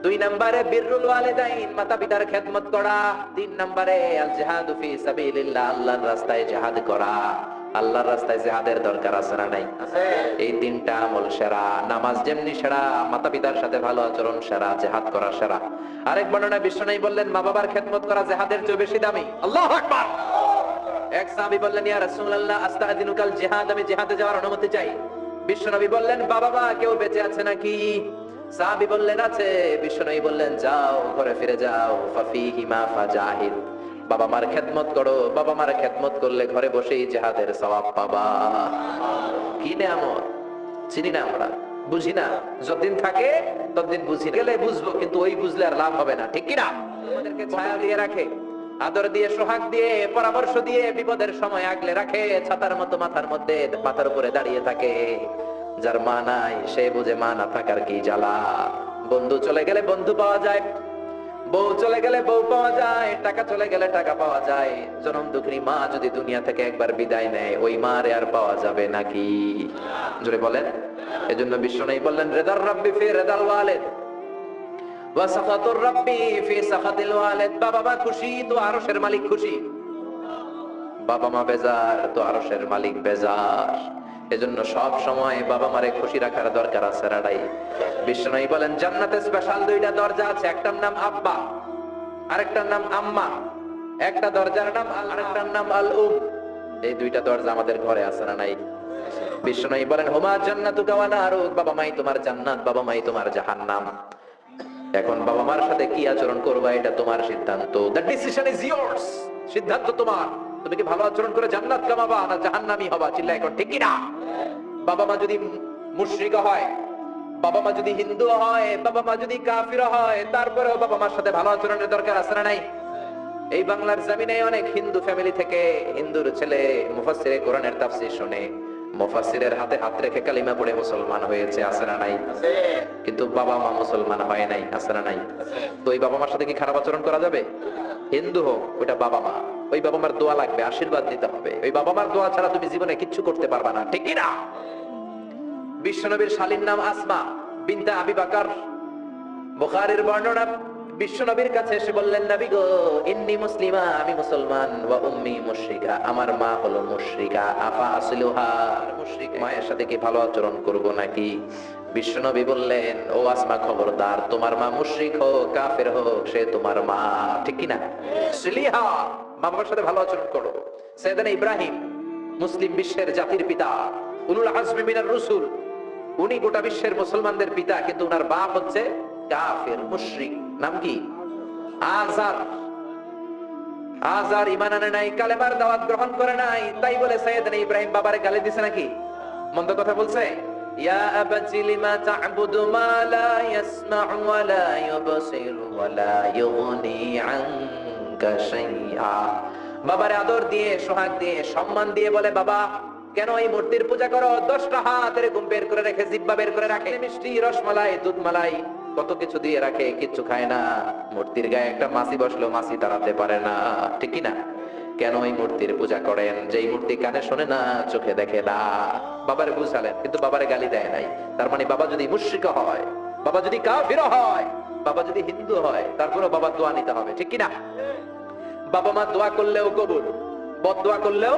2 নম্বরে বিররুল ওয়ালিদাইন, মাতা পিতার খেদমত করা। 3 নম্বরে আল জিহাদু ফি সাবিলিল্লাহ, আল্লাহর রাস্তায় জিহাদ করা। আল্লাহর রাস্তায় জিহাদের দরকার আছে না নাই? আছে। এই 3টা আমল সেরা। নামাজ যেমনি সেরা, মাতা পিতার সাথে ভালো আচরণ সেরা, জিহাদ করা সেরা। আরেক বর্ণনায় বিশ্বনবী বললেন মা বাবার খেদমত করা জিহাদের চেয়ে বেশি দামি। আল্লাহু আকবার। এক সাহাবী বললেন, ইয়া রাসূলুল্লাহ আস্তাযিনুকাল জিহাদ, আমি জিহাদে যাওয়ার অনুমতি চাই। বিশ্বনবী বললেন, বাবা মা কেউ বেঁচে আছে নাকি? সাহাবী বললেন, আছে। বিশ্বনবী বললেন, যাও ঘরে ফিরে যাও, ফাফিহিমা ফাজাহিদ, বাবা মার খেদমত করো। বাবা মার খেদমত করলে ঘরে বসেই জিহাদের সওয়াব পাবা। কি নিয়ামত চিনি না আমরা, বুঝি না। যতদিন থাকে ততদিন বুঝি, গেলে বুঝবো, কিন্তু ওই বুঝলে আর লাভ হবে না, ঠিক কি না? আমাদেরকে ছায়া দিয়ে রাখে, আদর দিয়ে, সোহাগ দিয়ে, পরামর্শ দিয়ে, বিপদের সময় আগলে রাখে, ছাতার মতো মাথার মধ্যে, মাথার উপরে দাঁড়িয়ে থাকে। যার মা নাই সে বুঝে মা না থাকার কি জ্বালা। বন্ধু চলে গেলে বন্ধু পাওয়া যায়, বউ চলে গেলে বউ পাওয়া যায়, টাকা চলে গেলে টাকা পাওয়া যায়। জনম দুঃখিনী মা যদি দুনিয়া থেকে একবার বিদায় নেয়, ওই মারে আর পাওয়া যাবে নাকি? জোরে বলেন। এজন্য বিশ্বনবী বললেন, রিদার রাব্বি ফি রিদাল ওয়ালিদ ওয়া সাখাতুর রাব্বি ফি সাখাতিল ওয়ালিদ। বাবা মা খুশি তো আরশের মালিক খুশি। বাবা মা বেজার তো আরশের মালিক বেজার। এজন্য সব সময় বাবা মারে খুশি রাখার দরকার আছে রাডাই। বিষ্ণু বলেন জান্নাতে স্পেশাল দুইটা দরজা আছে, একটার নাম আব্বা, আরেকটার নাম আম্মা। একটা দরজার নাম আরেকটার নাম আল উম। এই দুইটা দরজা আমাদের ঘরে আছে না নাই? বিষ্ণু বলেন হুমা জান্নাতুকা ওয়া নারুক, বাবা মাই তোমার জান্নাত, বাবা মাই তোমার জাহান্নাম। এখন বাবা মার সাথে কি আচরণ করবা এটা তোমার সিদ্ধান্ত। The decision is years. সিদ্ধান্ত তোমার। তুমি কি ভালো আচরণ করে জান্নাত কামাবা না জাহান্নামী হবা? চিল্লায় এখন ঠিক কি না? বাবা মা যদি মুশরিক হয়, বাবা মা যদি হিন্দু হয়, বাবা মা যদি কাফির হয়, তারপরেও বাবা মার সাথে ভালো আচরণের দরকার আছে না নাই? এই বাংলার জমিনে অনেক হিন্দু ফ্যামিলি থেকে হিন্দুর ছেলে মুফাসসিরে কোরআনের তাফসীর শুনে মুফাসসিরের হাতে হাত রেখে কালিমা পড়ে মুসলমান হয়েছে, আছে না নাই? কিন্তু বাবা মা মুসলমান হয় নাই, আছে না নাই? তো এই বাবা মার সাথে কি খারাপ আচরণ করা যাবে? হিন্দু হোক, ওইটা বাবা মা, ওই বাবা মার দোয়া লাগবে, আশীর্বাদ দিতে হবে। ওই বাবা মার দোয়া ছাড়া তুমি জীবনে কিচ্ছু করতে পারবা না, ঠিক কি না? বিশ্বনবীর শালীর নাম আসমা বিনতে আবি বকর। বুখারীর বর্ণনা, বিশ্বনবীর কাছে এসে বললেন নবী গো ইন্নী মুসলিমা, আমি মুসলমান, ওয়া উম্মি মুশরিকা, আমার মা হলো মুশরিকা, আফা আসলুহা, মুশরিক মায়ের সাথে কি ভালো আচরণ করব নাকি? বিশ্বনবী বললেন ও আসমা খবরদার, তোমার মা মুশরিক হোক কাফের হোক সে তোমার মা, ঠিক কি না? সিলিহা, মা বাবার সাথে ভালো আচরণ করো। সাইয়েদনা ইব্রাহিম মুসলিম বিশ্বের জাতির পিতা, উলুল আজমি মিনার রাসূল, উনি গোটা বিশ্বের মুসলমানদের পিতা, কিন্তু উনার বাপ হচ্ছে কাফের মুশরিক। নাম কি? আযার। আযার ঈমান আনে নাই, কালেমার দাওয়াত গ্রহণ করে নাই, তাই বলে সাইয়েদনা ইব্রাহিম বাবারে গালি দিছে নাকি? মন্দ কথা বলছে? ইয়া আবাতি লিমা তা'বুদু মা লা ইয়াসমা'ু ওয়া লা ইউবসিরু ওয়া লা ইউগনি আনকা শাইআ। বাবারে আদর দিয়ে, সোহাগ দিয়ে, সম্মান দিয়ে বলে বাবা কেন এই মূর্তির পূজা করো? 10টা হাত এরকম বের করে রেখে, জিহ্বা বের করে রাখে, মিষ্টি, রসমালাই, দুধ মালাই, কত কিছু দিয়ে রাখে, কিচ্ছু খায় না। মূর্তির গায়ে একটা মাছি বসলো, মাছি তাড়াতে পারে না, ঠিক কি না? কেন এই মূর্তির পূজা করেন? যেই মূর্তি কানে শোনে না, চোখে দেখে না। বাবারে বুঝালেন, কিন্তু বাবারে গালি দেয় নাই। তার মানে বাবা যদি মুশরিক হয়, বাবা যদি কাফির হয়, বাবা যদি হিন্দু হয়, তারপরেও বাবা দোয়া নিতে হবে, ঠিক কি না? বাবা মা দোয়া করলেও কবুল, বদদোয়া করলেও।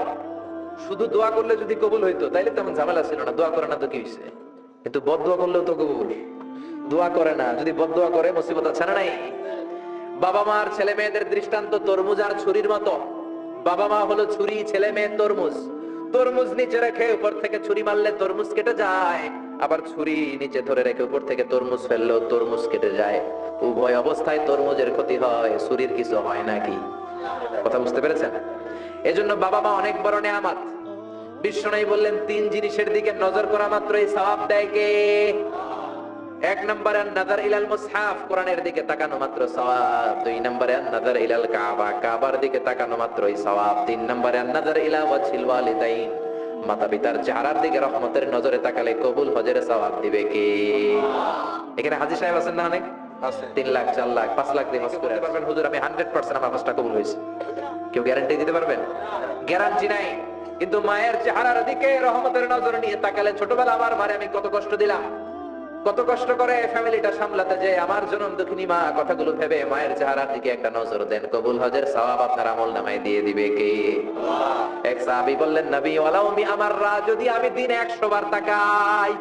শুধু দোয়া করলে যদি কবুল হইতো তাইলে তেমন ঝামেলা ছিল না, দোয়া করে না তো কি হইছে? কিন্তু বদদোয়া করলেও তো কবুল। দোয়া করে না, যদি বদদোয়া করে মুসিবত আছে না নাই? বাবা মার ছেলে মেয়েদের দৃষ্টান্ত তরমুজ আর ছুরির মতো। বাবা মা হলো ছুরি, ছেলে মেয়ে তরমুজ। তরমুজ নিচে রেখে উপর থেকে ছুরি মারলে তরমুজ কেটে যায়, আবার ছুরি নিচে ধরে রেখে উপর থেকে তরমুজ ফেললেও তরমুজ কেটে যায়। উভয় অবস্থায় তরমুজের ক্ষতি হয়, ছুরির কিছু হয় নাকি? কথা বুঝতে পেরেছেন? এজন্য বাবা মা অনেক বড় নেয়ামত। বিশ্বনবী বললেন 3 জিনিসের দিকে নজর করা মাত্রই সওয়াব দেয় কে? 1 নম্বরে নাযার ইলাল মুসহাফ, কোরআনের দিকে তাকানো মাত্র সওয়াব। 2 নম্বরে নাযার ইলাল কাবা, কাবার দিকে তাকানো মাত্রই সওয়াব। 3 নম্বরে নাযার ইলা ওয়াজহিল ওয়ালিদাইন, মাতা পিতার চেহারার দিকে রহমতের নজরে তাকালে কবুল হজের সওয়াব দিবে কে? এখানে হাজী সাহেব আছেন না অনেক? আছে। 3 লাখ, 4 লাখ, 5 লাখ দিয়ে হজ করে পারবেন হুজুর আমি 100% আমার হজটা কবুল হয়েছে। কেউ গ্যারান্টি দিতে পারবেন? গ্যারান্টি নাই। কিন্তু মায়ের চেহারার দিকে রহমতের নজর নিয়ে তাকালে, ছোটবেলা আমার মারে আমি কত কষ্ট দিলাম, কত কষ্ট করে ফ্যামিলিটা সামলাতে, যে আমার জনম দুঃখিনী মা, কথাগুলো ভেবে মায়ের চেহারার দিকে একটা নজর দেন, কবুল হজের সওয়াব আপনার আমলনামায় দিয়ে দিবে কে? এক সাহাবী বললেন নবী ওয়ালাউ মি আমাররা, যদি আমি দিনে 100 বার তাকাই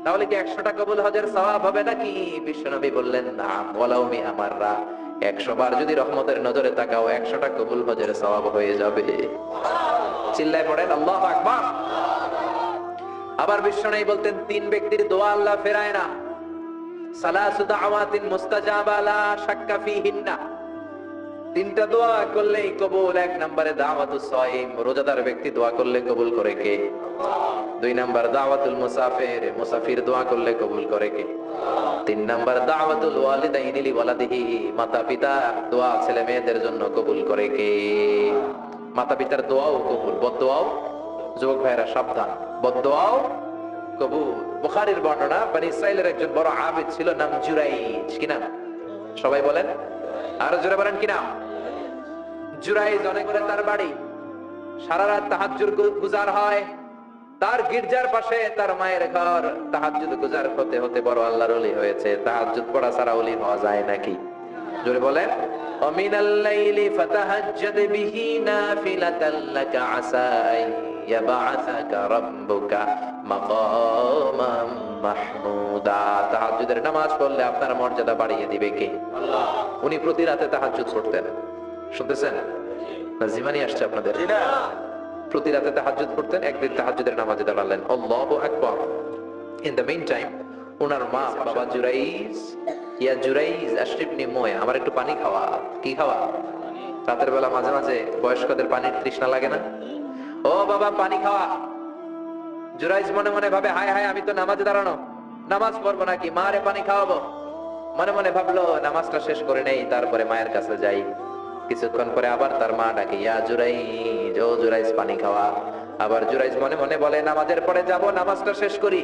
তাহলে কি 100টা কবুল হজের সওয়াব হবে নাকি? বিশ্বনবী বললেন না, ওয়ালাউ মি আমাররা, 100 বার যদি রহমতের নজরে তাকাও 100টা কবুল হজের সওয়াব হয়ে যাবে। চিল্লায় পড়েন আল্লাহু আকবার। আবার বিশ্বনবী বলতেন 3 ব্যক্তির দোয়া আল্লাহ ফেরায় না। সালাসু দাওয়াতিন মুস্তাজাবা লা শাক্কা ফিহিন্না, 3টা দোয়া করলেই কবুল। 1 নম্বরে দাওয়াতুস সাইম, রোজাদার ব্যক্তি দোয়া করলে কবুল করে কে? 2 নম্বর দাওয়াতুল মুসাফির, মুসাফির দোয়া করলে কবুল করে কে? 3 নম্বর দাওয়াতুল ওয়ালিদাইনি লিওয়ালাদিহি, মাতা পিতা দোয়া ছেলে মেয়েদের জন্য কবুল করে কে? মাতা পিতার দোয়াও কবুল, বদদোয়াও। যুবক ভাইরা সাবধান, বদদোয়াও কবুল। বুখারীর বর্ণনা, বনি ইসরাইলের একজন বড় আবিদ ছিল, নাম জুরাইজ। কি নাম? সবাই বলেন, আরো জোরে বলেন কি নাম? জুরাইজ। অনেক করে তার বাড়ি, সারা রাত তাহাজ্জুদ গুজার হয়। তার গির্জার পাশে তার মায়ের ঘর, তাহাজ্জুদ গুজার হতে হতে বড় আল্লাহর ওলি হয়েছে। তাহাজ্জুদ পড়া ছাড়া ওলি হওয়া যায় নাকি? জোরে বলেন, ওমিনাল লাইলি ফাতাহাজ্জাদ বিহি নাফিলাতাল লাকা আসা ইয়াবআসাকা রাব্বুকা মাকামান মাহমুদা। তাহাজ্জুদের নামাজ পড়লে আপনার মর্যাদা বাড়িয়ে দিবে কে? আল্লাহ। উনি প্রতি রাতে তাহাজ্জুদ পড়তেন, শুনতেছেন না? জীবনী আসছে আপনাদের? প্রতি রাতে তাহাজ্জুদ পড়তেন। একদিন তাহাজ্জুদের নামাজে দাঁড়ালেন, আল্লাহু আকবার। ইন দ্য মিন টাইম ওনার মা, বাবা জুরাইজ, ইয়া জুরাইজ আশরিবনি মোয়া, আমার একটু পানি খাওয়া। কি খাওয়া? রাতের বেলা মাঝে মাঝে বয়স্কদের পানির তৃষ্ণা লাগে না? ও বাবা পানি খাওয়া। জুরাইজ মনে মনে ভাবে, হায় হায়, আমি তো নামাজে দাঁড়ানো, নামাজ পড়বো নাকি, মারে পানি খাওয়াবো। মনে মনে ভাবলো নামাজটা শেষ করে নেই, তারপরে মায়ের কাছে যাই। কিছুক্ষণ পরে আবার তার মা ডাকে, ইয়া জুরাইজ, ও জুরাইজ পানি খাওয়া। আবার জুরাইজ মনে মনে বলে, নামাজের পরে যাব, নামাজটা শেষ করি।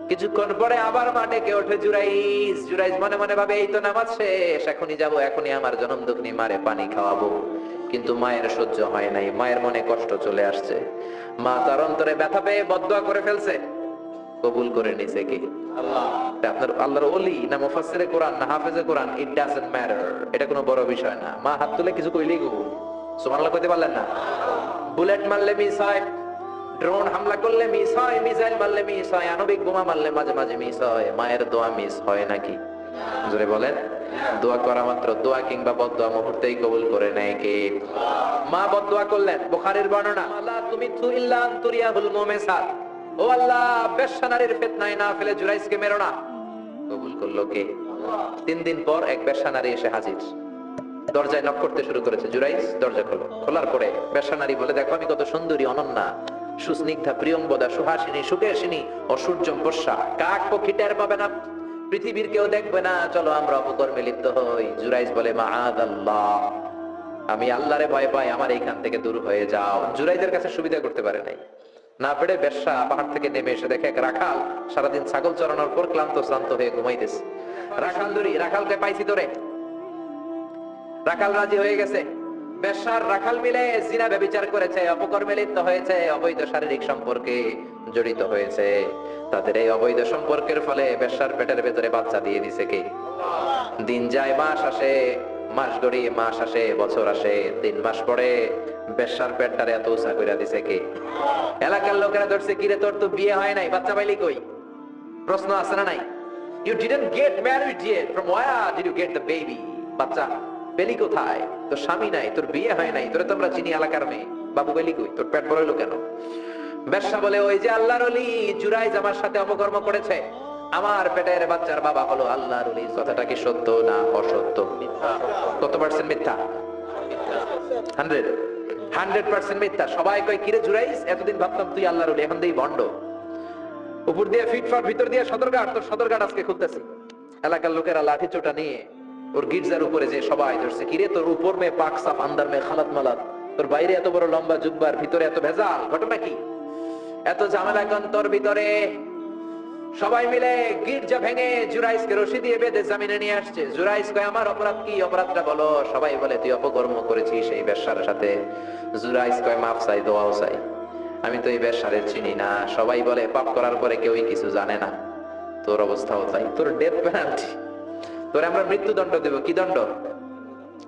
কিছুক্ষণ পরে আবার মা ডেকে ওঠে জুরাইজ। জুরাইজ মনে মনে ভাবে, এই তো নামাজ শেষ, এখনই যাব, এখনই আমার জনম দুঃখিনী মারে পানি খাওয়াবো। কিন্তু মায়ের সহ্য হয় নাই, মায়ের মনে কষ্ট চলে আসছে। মা তার অন্তরে ব্যথা পেয়ে বদদুয়া করে ফেলছে। কবুল করে নিছে কি? আল্লাহ। আপনার আল্লাহর ওলি না মুফাসসিরে কোরআন না হাফেজে কোরআন, ইট ডাজন্ট ম্যাটার, এটা কোনো বড় বিষয় না। মা হাত তুলে কিছু কইলেই গো সুবহানাল্লাহ কইতে পারলেন না? বুলেট মারলে মিস হয়, ড্রোন হামলা করলে মিস হয়, মিসাইল মারলে মিস হয়, আণবিক বোমা মারলে মাঝে মাঝে মিস হয়। মায়ের দোয়া মিস হয় নাকি? জোরে বলেন। দোয়া করা মাত্র, দোয়া কিংবা বদদোয়া মুহূর্তেই কবুল করে নেয় কে? মা বদদোয়া করলেন, বুখারীর বর্ণনা, আল্লাহ তুমি তু ইল্লা আনতুরিয়াহুল মুমিসাত, ও আল্লাহ বেশ্যা নারীর ফিতনায় না ফেলে জুরাইজকে মেরো না। কবুল করলো কে? আল্লাহ। 3 দিন পর এক বেশ্যা নারী এসে হাজির, দরজায় নক করতে শুরু করেছে। জুরাইজ দরজা খোলো। খোলার পরে বেশ্যা নারী বলে, দেখো আমি কত সুন্দরী, অনন্যা, সুস্নিগ্ধা, প্রিয়ংবদা, সুহাসিনী, সুকেশিনী, অসূর্যম বর্ষা, কাক পক্ষী টের পাবে না, পৃথিবীর কেউ দেখবে না, চলো আমরা অপকর্মে লিপ্ত হই। জুরাইজ বলে, মাআদাল্লাহ, আমি আল্লাহরে ভয় পাই, আমার এইখান থেকে দূর হয়ে যাও। জুরাইজের কাছে সুবিধা করতে পারে নাই, না পেরে বেশ্যা পাহাড় থেকে নেমে এসে দেখে এক রাখাল সারাদিন ছাগল চড়ানোর পর ক্লান্ত শ্রান্ত হয়ে ঘুমাইতেছে। রাখাল ধরি, রাখালকে পাইছি তোরে। রাখাল রাজি হয়ে গেছে। বেশ্যার রাখাল মিলে জিনা ব্যভিচার করেছে, অপকর্মে লিপ্ত হয়েছে, অবৈধ শারীরিক সম্পর্কে জড়িত হয়েছে। তাদের এই অবৈধ সম্পর্কের ফলে বেশ্যার পেটের ভেতরে বাচ্চা দিয়ে দিছে কে? দিন যায়, মাস আসে, মাস গড়িয়ে মাস আসে, বছর আসে, 3 মাস পরে বেশ্যার পেটটারে এত উঁচা কইরা দিছে কে? এলাকার লোকেরা ধরছে, কিরে তোর তো বিয়ে হয় নাই, বাচ্চা পাইলি কই? প্রশ্ন আছে না নাই? You didn't get married yet, from where did you get the baby? বাচ্চা পেলি কোথায়? তোর স্বামী নাই, তোর বিয়ে হয় নাই, তোরে তোমরা চিনি এলাকার মেয়ে, বাবু পেলি কই? তোর পেট বড় হলো কেন? বেশ্যা বলে, ওই যে আল্লাহর ওলি জুরাইজ আমার সাথে অপকর্ম করেছে, আমার পেটের বাচ্চার বাবা হলো আল্লাহর ওলি। কথাটা কি সত্য না অসত্য? কত পার্সেন্ট মিথ্যা? 100% মিথ্যা। সবাই কয়, কিরে জুরাইজ, এতদিন ভাবতাম তুই আল্লাহর ওলি, এখন দেই ভণ্ড। উপর দিয়ে ফিটফাট, ভিতর দিয়ে সদরঘাট, তোর সদরঘাট আজকে খুলতেছি। এলাকার লোকেরা লাঠি চোটা নিয়ে ওর গির্জার উপরে যে সবাই ধরছে, কিরে তোর উপর মে পাক সাফ, আন্দার মে খালাত মালাত, তোর বাইরে এত বড় লম্বা জুব্বার, ভিতরে এত ভেজাল, ঘটনা কি? এত ঝামেলা কেন তোর ভিতরে? সবাই মিলে গির্জা ভেঙে জুরাইজকে রশি দিয়ে বেঁধে জামিনে নিয়ে আসছে। জুরাইজ কয়, আমার অপরাধ কি? অপরাধটা বলো। সবাই বলে, তুই অপকর্ম করেছিস এই বেশ্যার সাথে। জুরাইজ কয়, মাফ চাই, দোয়াও চাই, আমি তো এই বেশ্যারে চিনি না। সবাই বলে, পাপ করার পরে কেউই কিছু জানে না, তোর অবস্থাও তাই, তোর ডেথ পেনাল্টি, তোরে আমরা মৃত্যুদণ্ড দেব। কি দণ্ড?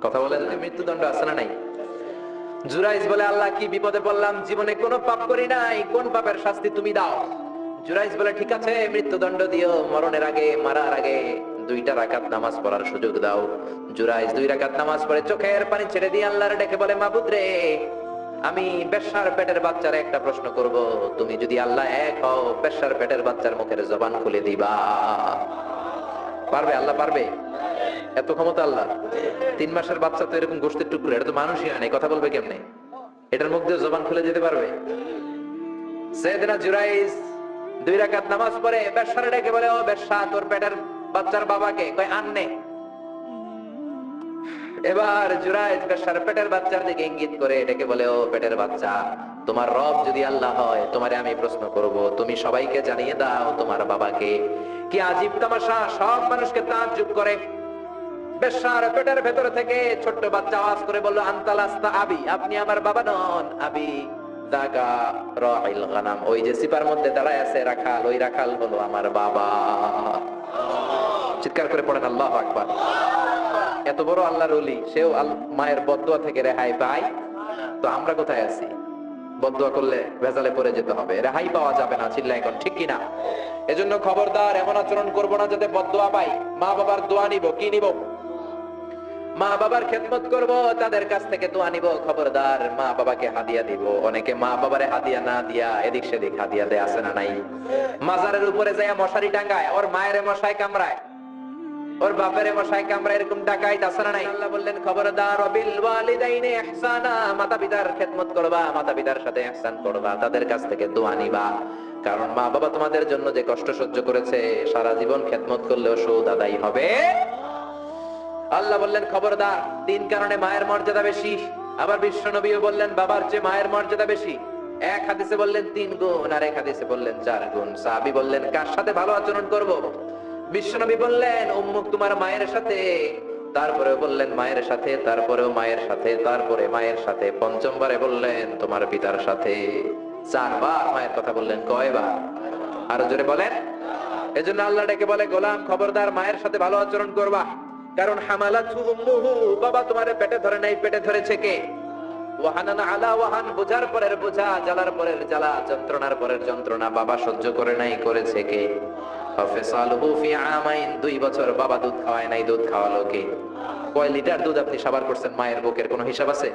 কথা বলে, মৃত্যুদণ্ড আছে না নাই? জুরাইজ বলে, আল্লাহ কি বিপদে পড়লাম, জীবনে কোনো পাপ করি নাই, কোন পাপের শাস্তি তুমি দাও? জুরাইজ বলে, ঠিক আছে মৃত্যুদণ্ড দিও, মরণের আগে, মারার আগে 2 রাকাত নামাজ পড়ার সুযোগ দাও। জুরাইজ 2 রাকাত নামাজ পড়ে চোখের পানি ছেড়ে দিয়ে আল্লাহর ডেকে বলে, মাবুদ রে, আমি বেশ্যার পেটের বাচ্চার একটা প্রশ্ন করব, তুমি যদি আল্লাহ এক হও, বেশ্যার পেটের বাচ্চার মুখের জবান খুলে দিবা। পারবে? আল্লাহ পারবে? এত ক্ষমতা আল্লাহ। 3 মাসের বাচ্চা তো এরকম গোশতের টুকরো, এটা তো মানুষই হয় না, কথা বলবে কেমনে? এটার মুখ দিয়ে জবান খুলে যেতে পারবে? সাইয়েদনা জুরাইজ 2 রাকাত নামাজ পড়ে বেশ্যারে ডেকে বলে, ও বেশ্যা, তোর পেটের বাচ্চার বাবাকে? কয়, আননে। এবার জুরাইজ বেশ্যার পেটের বাচ্চার দিকে ইঙ্গিত করে ডেকে বলে, ও পেটের বাচ্চা, তোমার রব যদি আল্লাহ হয়, তোমারে আমি প্রশ্ন করব, তুমি সবাইকে জানিয়ে দাও তোমার বাবাকে। কি আজীব তামাশা, সব মানুষকে তাজ্জুব করে। বেশ্যার পেটের ভেতর থেকে ছোট্ট বাচ্চা আওয়াজ করে বলল, আনতালাস্তা আবি, আপনি আমার বাবা নন। আবি দাগা রাইল গানাম, ওই যে সিপার মধ্যে দাঁড়ায় আছে রাখাল, ওই রাখাল হলো আমার বাবা। চিৎকার করে পড়েন আল্লাহু আকবার। এত বড় আল্লাহর ওলি, সেও মায়ের বদদুয়া থেকে রেহাই পায়। তো আমরা কোথায় আছি? বদদুয়া করলে ভেজালে পড়ে যেতে হবে, রেহাই পাওয়া যাবে না। চিল্লা এখন ঠিক কিনা? এজন্য খবরদার এমন আচরণ করবো না যাতে বদদুয়া পাই। মা বাবার দোয়া নিব, কি নিব? মা বাবার খেদমত করব, তাদের কাছ থেকে দোয়া নিব। খবরদার মা বাবাকে হাদিয়া দিব। অনেকে মা বাবারে হাদিয়া না দিয়া এদিক সেদিক হাদিয়া দেয়, আছে না নাই? মাজারের উপরে যায় মশারি টাঙ্গায়, ওর মায়ের মশাই কামড়ায়, ওর বাপের মশাই কামড়ায়, এরকম ডাকাইত আছে না নাই? আল্লাহ বললেন খবরদার বিল ওয়ালিদাইনি ইহসানা, মাতা পিতার খেদমত করবা, মাতা পিতার সাথে ইহসান করবা, তাদের কাছ থেকে দোয়া নিবা। কারণ মা বাবা তোমাদের জন্য যে কষ্ট সহ্য করেছে, সারা জীবন খেদমত করলেও সুদ আদায় হবে। আল্লাহ বললেন খবরদার, 3 কারণে মায়ের মর্যাদা বেশি। আবার বিশ্ব নবীও বললেন বাবার চেয়ে মায়ের মর্যাদা বেশি। এক হাদিসে বললেন 3 গুণ, আর এক হাদিসে বললেন 4 গুণ। সাহাবী বললেন কার সাথে ভালো আচরণ করব? বিশ্ব নবী বললেন উম্মুক, তোমার মায়ের সাথে। তারপরে বললেন মায়ের সাথে, তারপরেও মায়ের সাথে, তারপরে মায়ের সাথে, পঞ্চমবারে বললেন তোমার পিতার সাথে। 4 বার মায়ের কথা বললেন। কয়বার? আরো জোরে বলেন। এজন্য আল্লাহ ডেকে বলে গোলাম খবরদার মায়ের সাথে ভালো আচরণ করবা। কারণ হামালাতহু উম্মুহু, বাবা তোমারে পেটে ধরে নাই, পেটে ধরেছে কে? ওয়াহানান আলা ওয়াহান, বোঝার পরের বোঝা, জ্বালার পরের জ্বালা, যন্ত্রণার পরের যন্ত্রণা বাবা সহ্য করে নাই, করেছে কে? ফাফিসালহু ফি আমাইন, 2 বছর বাবা দুধ খাওয়ায় নাই, দুধ খাওয়ালো কে? কয় লিটার দুধ আপনি সাবার করছেন মায়ের বুকের, কোনো হিসাব আছে?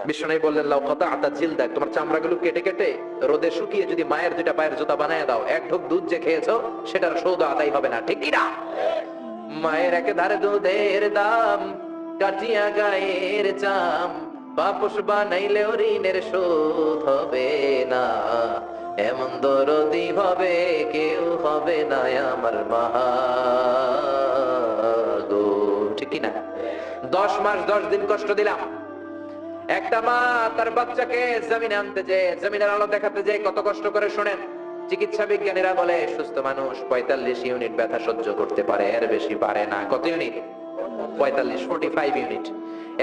বিশ্বনবী বললেন লাউ কাতাআতা জিলদাক, তোমার চামড়াগুলো কেটে কেটে রোদে শুকিয়ে যদি মায়ের 2টা পায়ের জুতা বানায় দাও, 1 ঢোক দুধ যে খেয়েছো সেটার শোধ আদায় হবে না। ঠিক কি না? মায়ের একেধারে দুধের দাম, কাটিয়া গায়ের চাম, পাপোশ বানাইলেও ঋণের শোধ হবে না। এমন দরদি হবে কেউ হবে না আমার মা গো। ঠিক কিনা? 10 মাস 10 দিন কষ্ট দিলাম। একটা মা তার বাচ্চাকে জমিনে আনতে যে, জমিনের আলো দেখাতে যে কত কষ্ট করে, শুনেন। চিকিৎসা বিজ্ঞানীরা বলে সুস্থ মানুষ 45 ইউনিট ব্যথা সহ্য করতে পারে, এর বেশি পারে না। কত ইউনিট? 45 ইউনিট।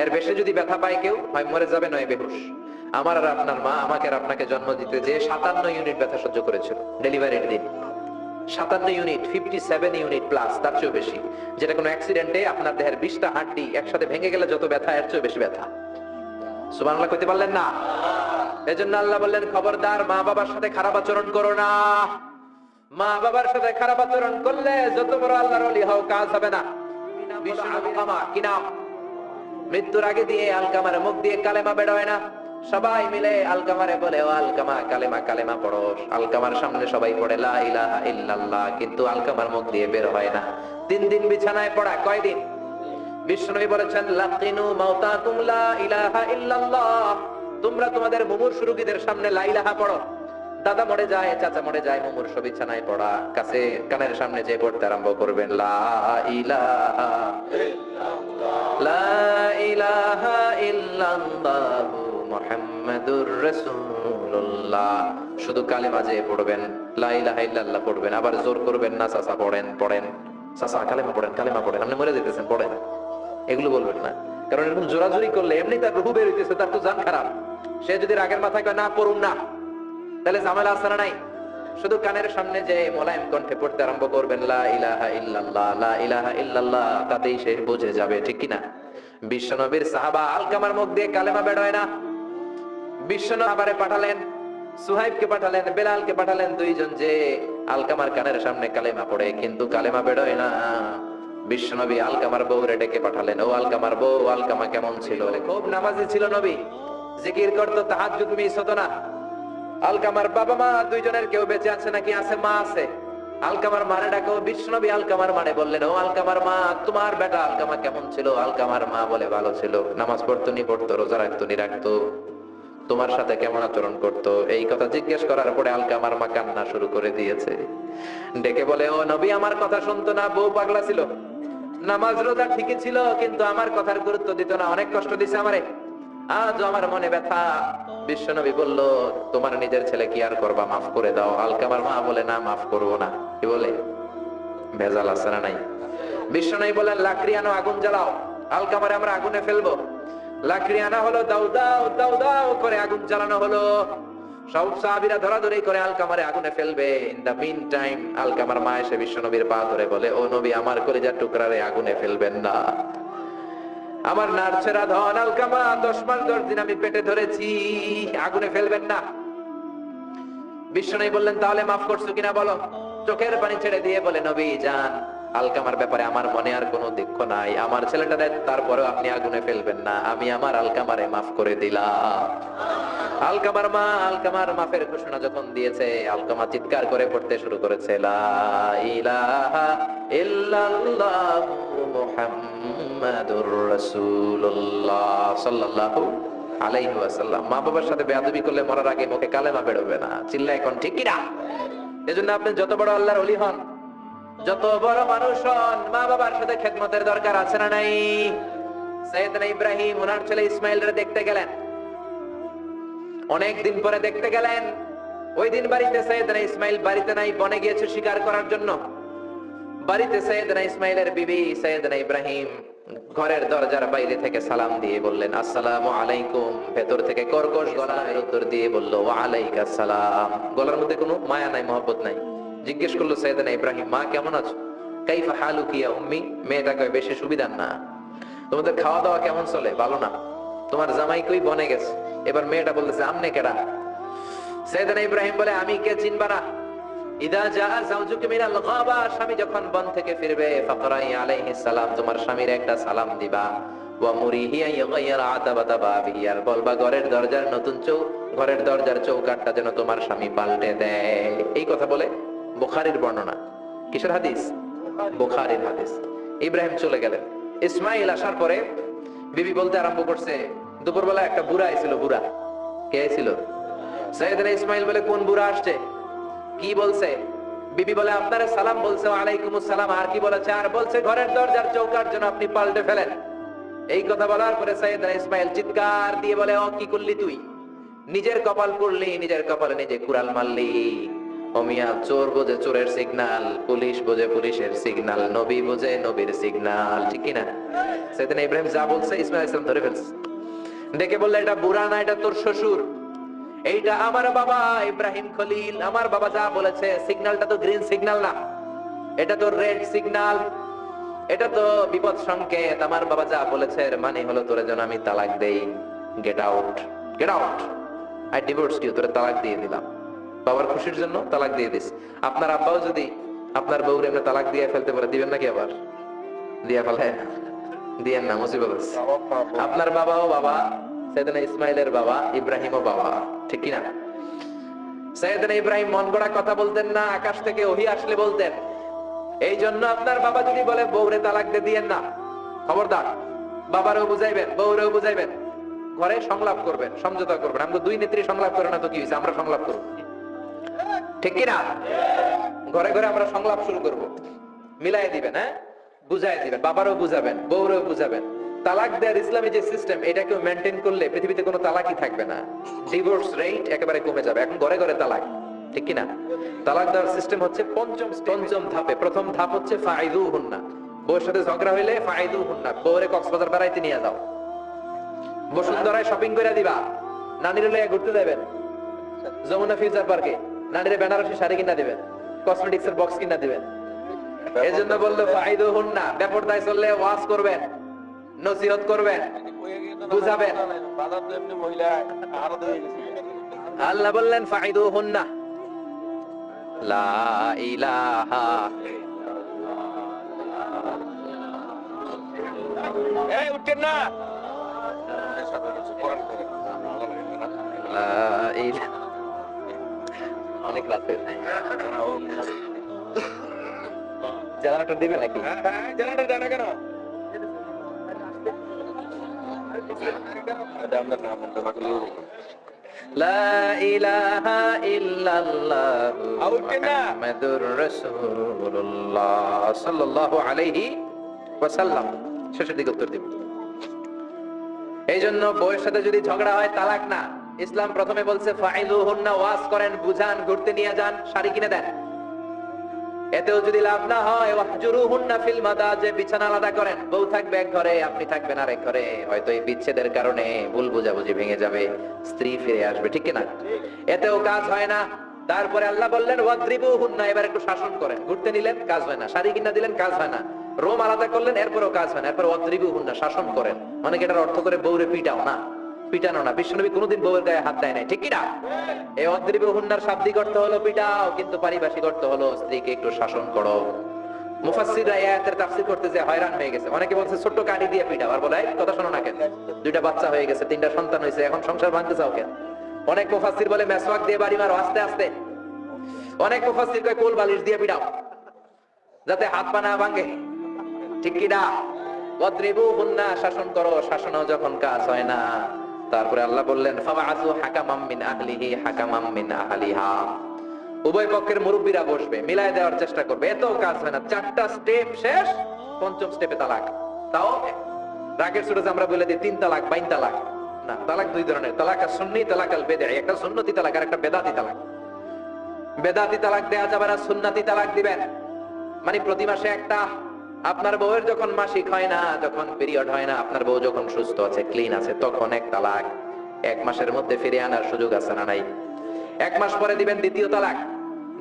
এর বেশি যদি ব্যথা পায় কেউ, হয় মরে যাবে নয় বেহুশ। আমার আর আপনার মা আমাকে আর আপনাকে জন্ম দিতে যে 57 ইউনিট ব্যথা সহ্য করেছিল ডেলিভারির দিন। 57 ইউনিট, 57 ইউনিট প্লাস, তার চেয়েও বেশি। যেটা কোনো অ্যাক্সিডেন্টে আপনার দেহের 20টা হাড্ডি একসাথে ভেঙে গেলে যত ব্যথা, এর চেয়েও বেশি ব্যথা। সুবহানাল্লাহ কইতে পারলেন না? এজন্য আল্লাহ বললেন খবরদার মা বাবার সাথে খারাপ আচরণ করো না। মা বাবার সাথে খারাপ আচরণ করলে যত বড় আল্লাহর ওলি হও, কাজ হবে না। আলকামা কি নাম? মৃত্যুর আগে দিয়ে আলকামার মুখ দিয়ে কালেমা বের হয় না। সবাই মিলে আলকামারে বলে ও আলকামা কালেমা, কালেমা পড়ো। আলকামার সামনে সবাই পড়ে লা ইলাহা ইল্লাল্লাহ, কিন্তু আলকামার মুখ দিয়ে বের হয় না। 3 দিন বিছানায় পড়া। কয়দিন? বিশ্বনবী বলেছেন লাকিনু মাউতাকুম লা ইলাহা ইল্লাল্লাহ, তোমরা তোমাদের মুমূর্ষু রোগীদের সামনে লা ইলাহা পড়ো। দাদা মরে যায়, চাচা মরে যায়, মুমূর্ষু বিছানায় পড়া, কাছে কানের সামনে যে পড়তে আরম্ভ করবেন লা ইলাহা ইল্লাল্লাহ, লা ইলাহা ইল্লাল্লাহ মুহাম্মাদুর রাসূলুল্লাহ। শুধু কালেমা যে পড়বেন, লা ইলাহা ইল্লাল্লাহ পড়বেন। আবার জোর করবেন না চাচা পড়েন, পড়েন চাচা কালেমা পড়েন, কালেমা পড়েন, আপনি মরে যেতেছেন পড়েন, এগুলো বলবেন না। কারণ এরকম জোরাজুরি করলে এমনি তার রূহ বের হইতেছে, তার তো জান খারাপ। সে যদি রাগের মাথায় কয় না পড়ুন না, তাহলে ঝামেলা আছে না নাই? শুধু কানের সামনে যে মোলায়েম কণ্ঠে পড়তে আরম্ভ করবেন লা ইলাহা ইল্লাল্লাহ, লা ইলাহা ইল্লাল্লাহ, তাতেই সে বুঝে যাবে। ঠিক কি না? বিশ্বনবীর সাহাবা আলকামার মুখ দিয়ে কালেমা বের হয় না। বিশ্বনবী আবারে পাঠালেন, সুহাইবকে পাঠালেন, বেলালকে পাঠালেন, 2 জন যে আলকামার কানের সামনে কালেমা পড়ে, কিন্তু কালেমা বের হয় না। বিশ্বনবী আলকামার বউরে ডেকে পাঠালেন, ও আলকামার বউ, আলকামা কেমন ছিল? খুব নামাজি ছিল নবী, জিকির করতো, তাহাজ্জুদ মিস হতো না। আলকামার বাবা মা 2 জনের কেউ বেঁচে আছে নাকি? আছে, মা আছে। আলকামার মারে ডাকো। বিশ্বনবী আলকামার মারে বললেন, ও আলকামার মা, তোমার বেটা আলকামা কেমন ছিল? আলকামার মা বলে ভালো ছিল, নামাজ পড়তো নি পড়তো, রোজা রাখতো নি রাখতো, তোমার সাথে কেমন আচরণ করতো? এই কথা জিজ্ঞেস করার পরে আলকামার মা কান্না শুরু করে দিয়েছে। ডেকে বলে, ও নবী আমার কথা শুনতো না, বউ পাগলা ছিল, নামাজ রোজা ঠিকই ছিল, কিন্তু আমার কথার গুরুত্ব দিত না, অনেক কষ্ট দিছে আমারে, আজ আমার মনে ব্যথা। বিশ্বনবী বলল, তোমার নিজের ছেলে কি আর করবা, মাফ করে দাও। আলকামার মা বলে, না মাফ করবো না। কি বলে? ভেজাল আছে না নাই? বিশ্বনবী বলেন, লাকড়ি আনো, আগুন জ্বালাও, আলকামারে আমরা আগুনে ফেলবো। লাকড়ি আনা হলো, দাও দাও দাও দাও করে আগুন জ্বালানো হলো। সব সাহাবীরা ধরাধরি করে আলকামারে আগুনে ফেলবে। ইন দা মিন টাইম আলকামার মা এসে বিশ্বনবীর পা ধরে বলে, ও নবী আমার কলিজার টুকরারে আগুনে ফেলবেন না। আমার নারছেরা ধন আলকামা 10 মাস 10 দিন আমি পেটে ধরেছি, আগুনে ফেলবেন না। বিষ্ণু বললেন তাহলে মাফ করছো কিনা বলো। চোখের পানি ছেড়ে দিয়ে বলে, নবী জান, আলকামার ব্যাপারে আমার মনে আর কোনো দুঃখ নাই, আমার ছেলেটা দেয়, তারপরেও আপনি আগুনে ফেলবেন না, আমি আমার আলকামারে মাফ করে দিলাম। আলকামার মা আলকামার মাফের ঘোষণা যখন দিয়েছে, আলকামা চিৎকার করে পড়তে শুরু করেছে, লা ইলাহা ইল্লাল্লাহু মুহাম্মাদুর রাসূলুল্লাহ সাল্লাল্লাহু আলাইহি ওয়াসাল্লাম। মা বাবার সাথে বেয়াদবি করলে মরার আগে মুখে কালেমা বেরোবে না, চিল্লায় এখন ঠিক কি না? এজন্য আপনি যত বড় আল্লাহর ওলি হন, যত বড় মানুষ হন, মা বাবার সাথে খেদমতের দরকার আছে না নাই? সাইয়েদনা ইব্রাহিম ওনার ছেলে ইসমাইলরে দেখতে গেলেন, অনেক দিন পরে দেখতে গেলেন। ওই দিন বাড়িতে সাইয়েদনা ইসমাইল বাড়িতে নাই, বনে গিয়েছে শিকার করার জন্য। বাড়িতে সাইয়েদনা ইসমাইলের বিবি সাইয়েদনা ইব্রাহিম ঘরের দরজার বাইরে থেকে সালাম দিয়ে বললেন, আসসালামু আলাইকুম। ভেতর থেকে কর্কশ গলায় উত্তর দিয়ে বলল, ওয়া আলাইকাস সালাম। গলার মধ্যে কোনো মায়া নাই, মহব্বত নাই। জিজ্ঞেস করলো সাইয়েদনা ইব্রাহিম, মা কেমন আছো? কাইফা হালুকি ইয়া উম্মি। মেয়েটা কয়, বেশি সুবিধার না। তোমাদের খাওয়া দাওয়া কেমন চলে? ভালো না। তোমার জামাই কই? বনে গেছে। এবার মেয়েটা বলতেছে, আমনে কেডা? সাইয়েদনা ইব্রাহিম বলে, আমি কে চিনবা না? ইদা জা যাওজুকা মিনাল গাবা, স্বামী যখন বন থেকে ফিরবে, ফাকরাই আলাইহিস সালাম, তোমার স্বামীর একটা সালাম দিবা। ওয়া মুরিহি ইয়াগাইরা আতাবাতা বাবিহি, আর বলবা ঘরের দরজার ঘরের দরজার চৌকাঠটা যেন তোমার স্বামী পাল্টে দেয়। এই কথা বলে বুখারীর বর্ণনা। কিসের হাদিস? বুখারীর হাদিস। ইব্রাহিম চলে গেলেন। ইসমাইল আসার পরে বিবি বলতে আরম্ভ করছে, দুপুরবেলা একটা বুড়া আইছিল। বুড়া কে আইছিল? সাইয়েদনা ইসমাইল বলে, কোন বুড়া আসছে? কি বলছে? বিবি বলে, আপনারে সালাম বলছে। ওয়ালাইকুমুস সালাম। আর কি বলেছে? আর বলছে ঘরের দরজার চৌকাঠ যেন আপনি পাল্টে ফেলেন। এই কথা বলার পরে সাইয়েদনা ইসমাইল চিৎকার দিয়ে বলে, ও কি করলি তুই? নিজের কপাল পুড়লি, নিজের কপালে নিজে কুড়াল মারলি। ও মিয়া, চোর বোঝে চোরের সিগন্যাল, পুলিশ বোঝে পুলিশের সিগন্যাল, নবী বোঝে নবীর সিগন্যাল, ঠিক কিনা? সাইয়েদনা ইব্রাহিম যা বলছে ইসমাইল ইসলাম ধরে ফেলছে। ডেকে বললে, এটা বুড়া না, এটা তোর শ্বশুর, এইটা আমার বাবা ইব্রাহিম খলিল। আমার বাবা যা বলেছে, সিগন্যালটা তো গ্রিন সিগন্যাল না, এটা তো রেড সিগন্যাল, এটা তো বিপদ সংকেত। আমার বাবা যা বলেছে এর মানে হলো তোরে যেন আমি তালাক দেই। Get out, get out, I divorce you. তোরে তালাক দিয়ে দিলাম, বাবার খুশির জন্য তালাক দিয়ে দিস। আপনার আব্বাও যদি আপনার বউরে এমনি তালাক দিয়ে ফেলতে পারে, দিবেন নাকি? আবার দিয়া ফেলে দিয়েন না, মুসিবত আছে। আপনার বাবাও বাবা, সাইয়েদনা ইসমাইলের বাবা, ইব্রাহিমও বাবা, ঠিক কিনা? সাইয়েদনা ইব্রাহিম মন গড়া কথা বলতেন না, আকাশ থেকে ওহী আসলে বলতেন। এই জন্য আপনার বাবা যদি বলে বউরে তালাক দিয়ে দিয়েন না, খবরদার, বাবারেও বুঝাইবেন, বউরেও বুঝাইবেন, ঘরে সংলাপ করবেন, সমঝোতা করবেন। আমরা দুই নেত্রী সংলাপ করে না তো কি হয়েছে, আমরা সংলাপ করব, ঠিক কিনা? ঘরে ঘরে আমরা সংলাপ শুরু করব, মিলাই দিবেন, হ্যাঁ, বুঝাই দিবেন, বাবারও বুঝাবেন, বউরেও বুঝাবেন। তালাক দেওয়ার ইসলামী যে সিস্টেম, এটাকে মেনটেন করলে পৃথিবীতে কোনো তালাকই থাকবে না, ডিভোর্স রেট একেবারে কমে যাবে। এখন ঘরে ঘরে তালাক, ঠিক কিনা? তালাক দেওয়ার সিস্টেম হচ্ছে পঞ্চম ধাপে। প্রথম ধাপ হচ্ছে ফাইদুহুন্না। বউর সাথে ঝগড়া হইলে ফাইদুহুন্না, বউরে কক্সবাজার বেড়াইতে নিয়ে যাও, বসুন্ধরায় শপিং করে দিবা, নানির লইয়া ঘুরতে যাবেন, যমুনা ফিউচার পার্কে নানিরে বেনারসি শাড়ি কিনা দিবেন, কসমেটিক্স এর বক্স কিনা দিবেন। এজন্য বললো ফাইদুহুন্না। বেপরদায় চললে ওয়াজ করবেন, নসিহত করবেন, বুঝাবেন। আল্লাহ বললেন ফাইদুহুন্না, লা ইলাহা এই উঠেন না, লা ইলাহা। অনেক রাতে জানাটা দিবে নাকি? জানাটা জানা কেন? লা ইলাহা ইল্লাল্লাহু মুহাম্মাদুর রাসূলুল্লাহ সাল্লাল্লাহু আলাইহি ওয়াসাল্লাম। শেষের দিকে উত্তর দিব। এই জন্য বউয়ের সাথে যদি ঝগড়া হয় তালাক না, ইসলাম প্রথমে বলছে ফাইদুহুন্না, ওয়াজ করেন, বুঝান, ঘুরতে নিয়ে যান, শাড়ি কিনে দেন। এতেও যদি লাভ না হয়, ওয়াহজুরুহুন্না ফিল মাদাজি, বিছানা আলাদা করেন। বউ থাকবে এক ঘরে, আপনি থাকবেন আরেক ঘরে। হয়তো এই বিচ্ছেদের কারণে ভুল বোঝাবুঝি ভেঙে যাবে, স্ত্রী ফিরে আসবে, ঠিক না? এতেও কাজ হয় না। তারপরে আল্লাহ বললেন ওয়াদ্রিবুহুন্না, এবার একটু শাসন করেন। ঘুরতে নিলেন, কাজ হয় না। শাড়ি কিনা দিলেন, কাজ হয় না। রোম আলাদা করলেন, এরপরও কাজ হয় না। এরপর অদ্রিবুহুন্না, শাসন করেন। অনেকে এটার অর্থ করে বউরে পিটাও না, পিটানো না। বিশ্বনবী কোনোদিন বউয়ের গায়ে হাত দেয় নাই, ঠিক কি না? এই অদ্রিবুহুন্নার শাব্দিক অর্থ হলো পিটাও, কিন্তু পারিভাষিক অর্থ হলো স্ত্রীকে একটু শাসন করো। মুফাসসিররা এই আয়াতের তাফসীর করতে যে হয়রান হয়ে গেছে। অনেকে বলছে ছোট্ট কাঠি দিয়ে পিটাও, আর বলে কথা শোনো না কেন, দুইটা বাচ্চা হয়ে গেছে, 3টা সন্তান হয়েছে, এখন সংসার ভাঙতে চাও কেন? অনেক মুফাসসির বলে মেসওয়াক দিয়ে বাড়ি মারো আস্তে আস্তে। অনেক মুফাসসির কয় কোল বালিশ দিয়ে পিটাও, যাতে হাত পা না ভাঙে, ঠিক কি না? ওয়াদ্রিবুহুন্না, শাসন করো। শাসনও যখন কাজ হয় না, তারপরে আল্লাহ বললেন ফাবাআসু হাকামাম মিন আহলিহি হাকামাম মিন আহলিহা, উভয় পক্ষের মুরব্বীরা বসবে, মিলায় দেওয়ার চেষ্টা করবে। এত কাজ হয় না, 4টা স্টেপ শেষ, 5ম স্টেপে তালাক। তাও রাগের সুরতে আমরা বলে দিই 3 তালাক, 22 তালাক না। তালাক 2 ধরনের, তালাক সুন্নি, তালাক আল বিদঈ। একটা সুন্নতি তালাক আর একটা বেদাতি তালাক। বেদাতি তালাক দেয়া যাবে না, সুন্নতি তালাক দিবেন। মানে প্রতি মাসে একটা। আপনার বউয়ের যখন মাসিক হয় না, যখন পিরিয়ড হয় না, আপনার বউ যখন সুস্থ আছে, ক্লিন আছে, তখন 1 তালাক। 1 মাসের মধ্যে ফিরে আনার সুযোগ আছে না নাই? 1 মাস পরে দিবেন 2য় তালাক।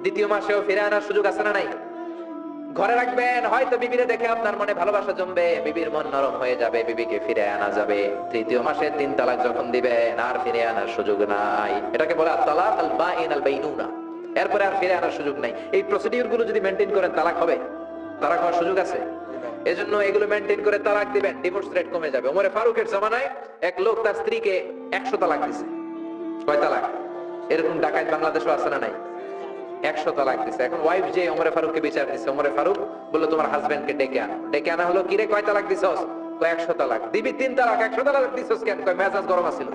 2য় মাসেও ফিরে আনার সুযোগ আছে না নাই? ঘরে রাখবেন, হয়তো বিবিরে দেখে আপনার মনে ভালোবাসা জমবে, বিবির মন নরম হয়ে যাবে, বিবিকে ফিরে আনা যাবে। 3য় মাসে 3 তালাক যখন দিবেন, আর ফিরে আনার সুযোগ নাই। এটাকে বলে আত-তালাক আল বাইন আল বাইনুনা। এরপরে আর ফিরে আনার সুযোগ নাই। এই প্রসিডিউর গুলো যদি মেইনটেইন করেন, তালাক হবে? তালাক হওয়ার সুযোগ আছে? এজন্য এগুলো মেইনটেইন করে তালাক দিবেন, ডিভোর্স রেট কমে যাবে। ওমর ফারুকের জামানায় এক লোক তার স্ত্রীকে 100 তালাক দিয়েছে। কয় তালাক? এরকম ডাকাত বাংলাদেশও আছে না নাই? 100 তালাক দিছে। এখন ওয়াইফ যে ওমর ফারুককে বিচার দিছে, ওমর ফারুক বলল তোমার হাজবেন্ডকে ডেকে আনো। ডেকে আনা হলো, কিরে কয় তালাক দিছস? কয় 100 তালাক। দিবি 3 তালাক, 100 তালাক দিছস কেন? কয় মেজাজ গরম আছিল।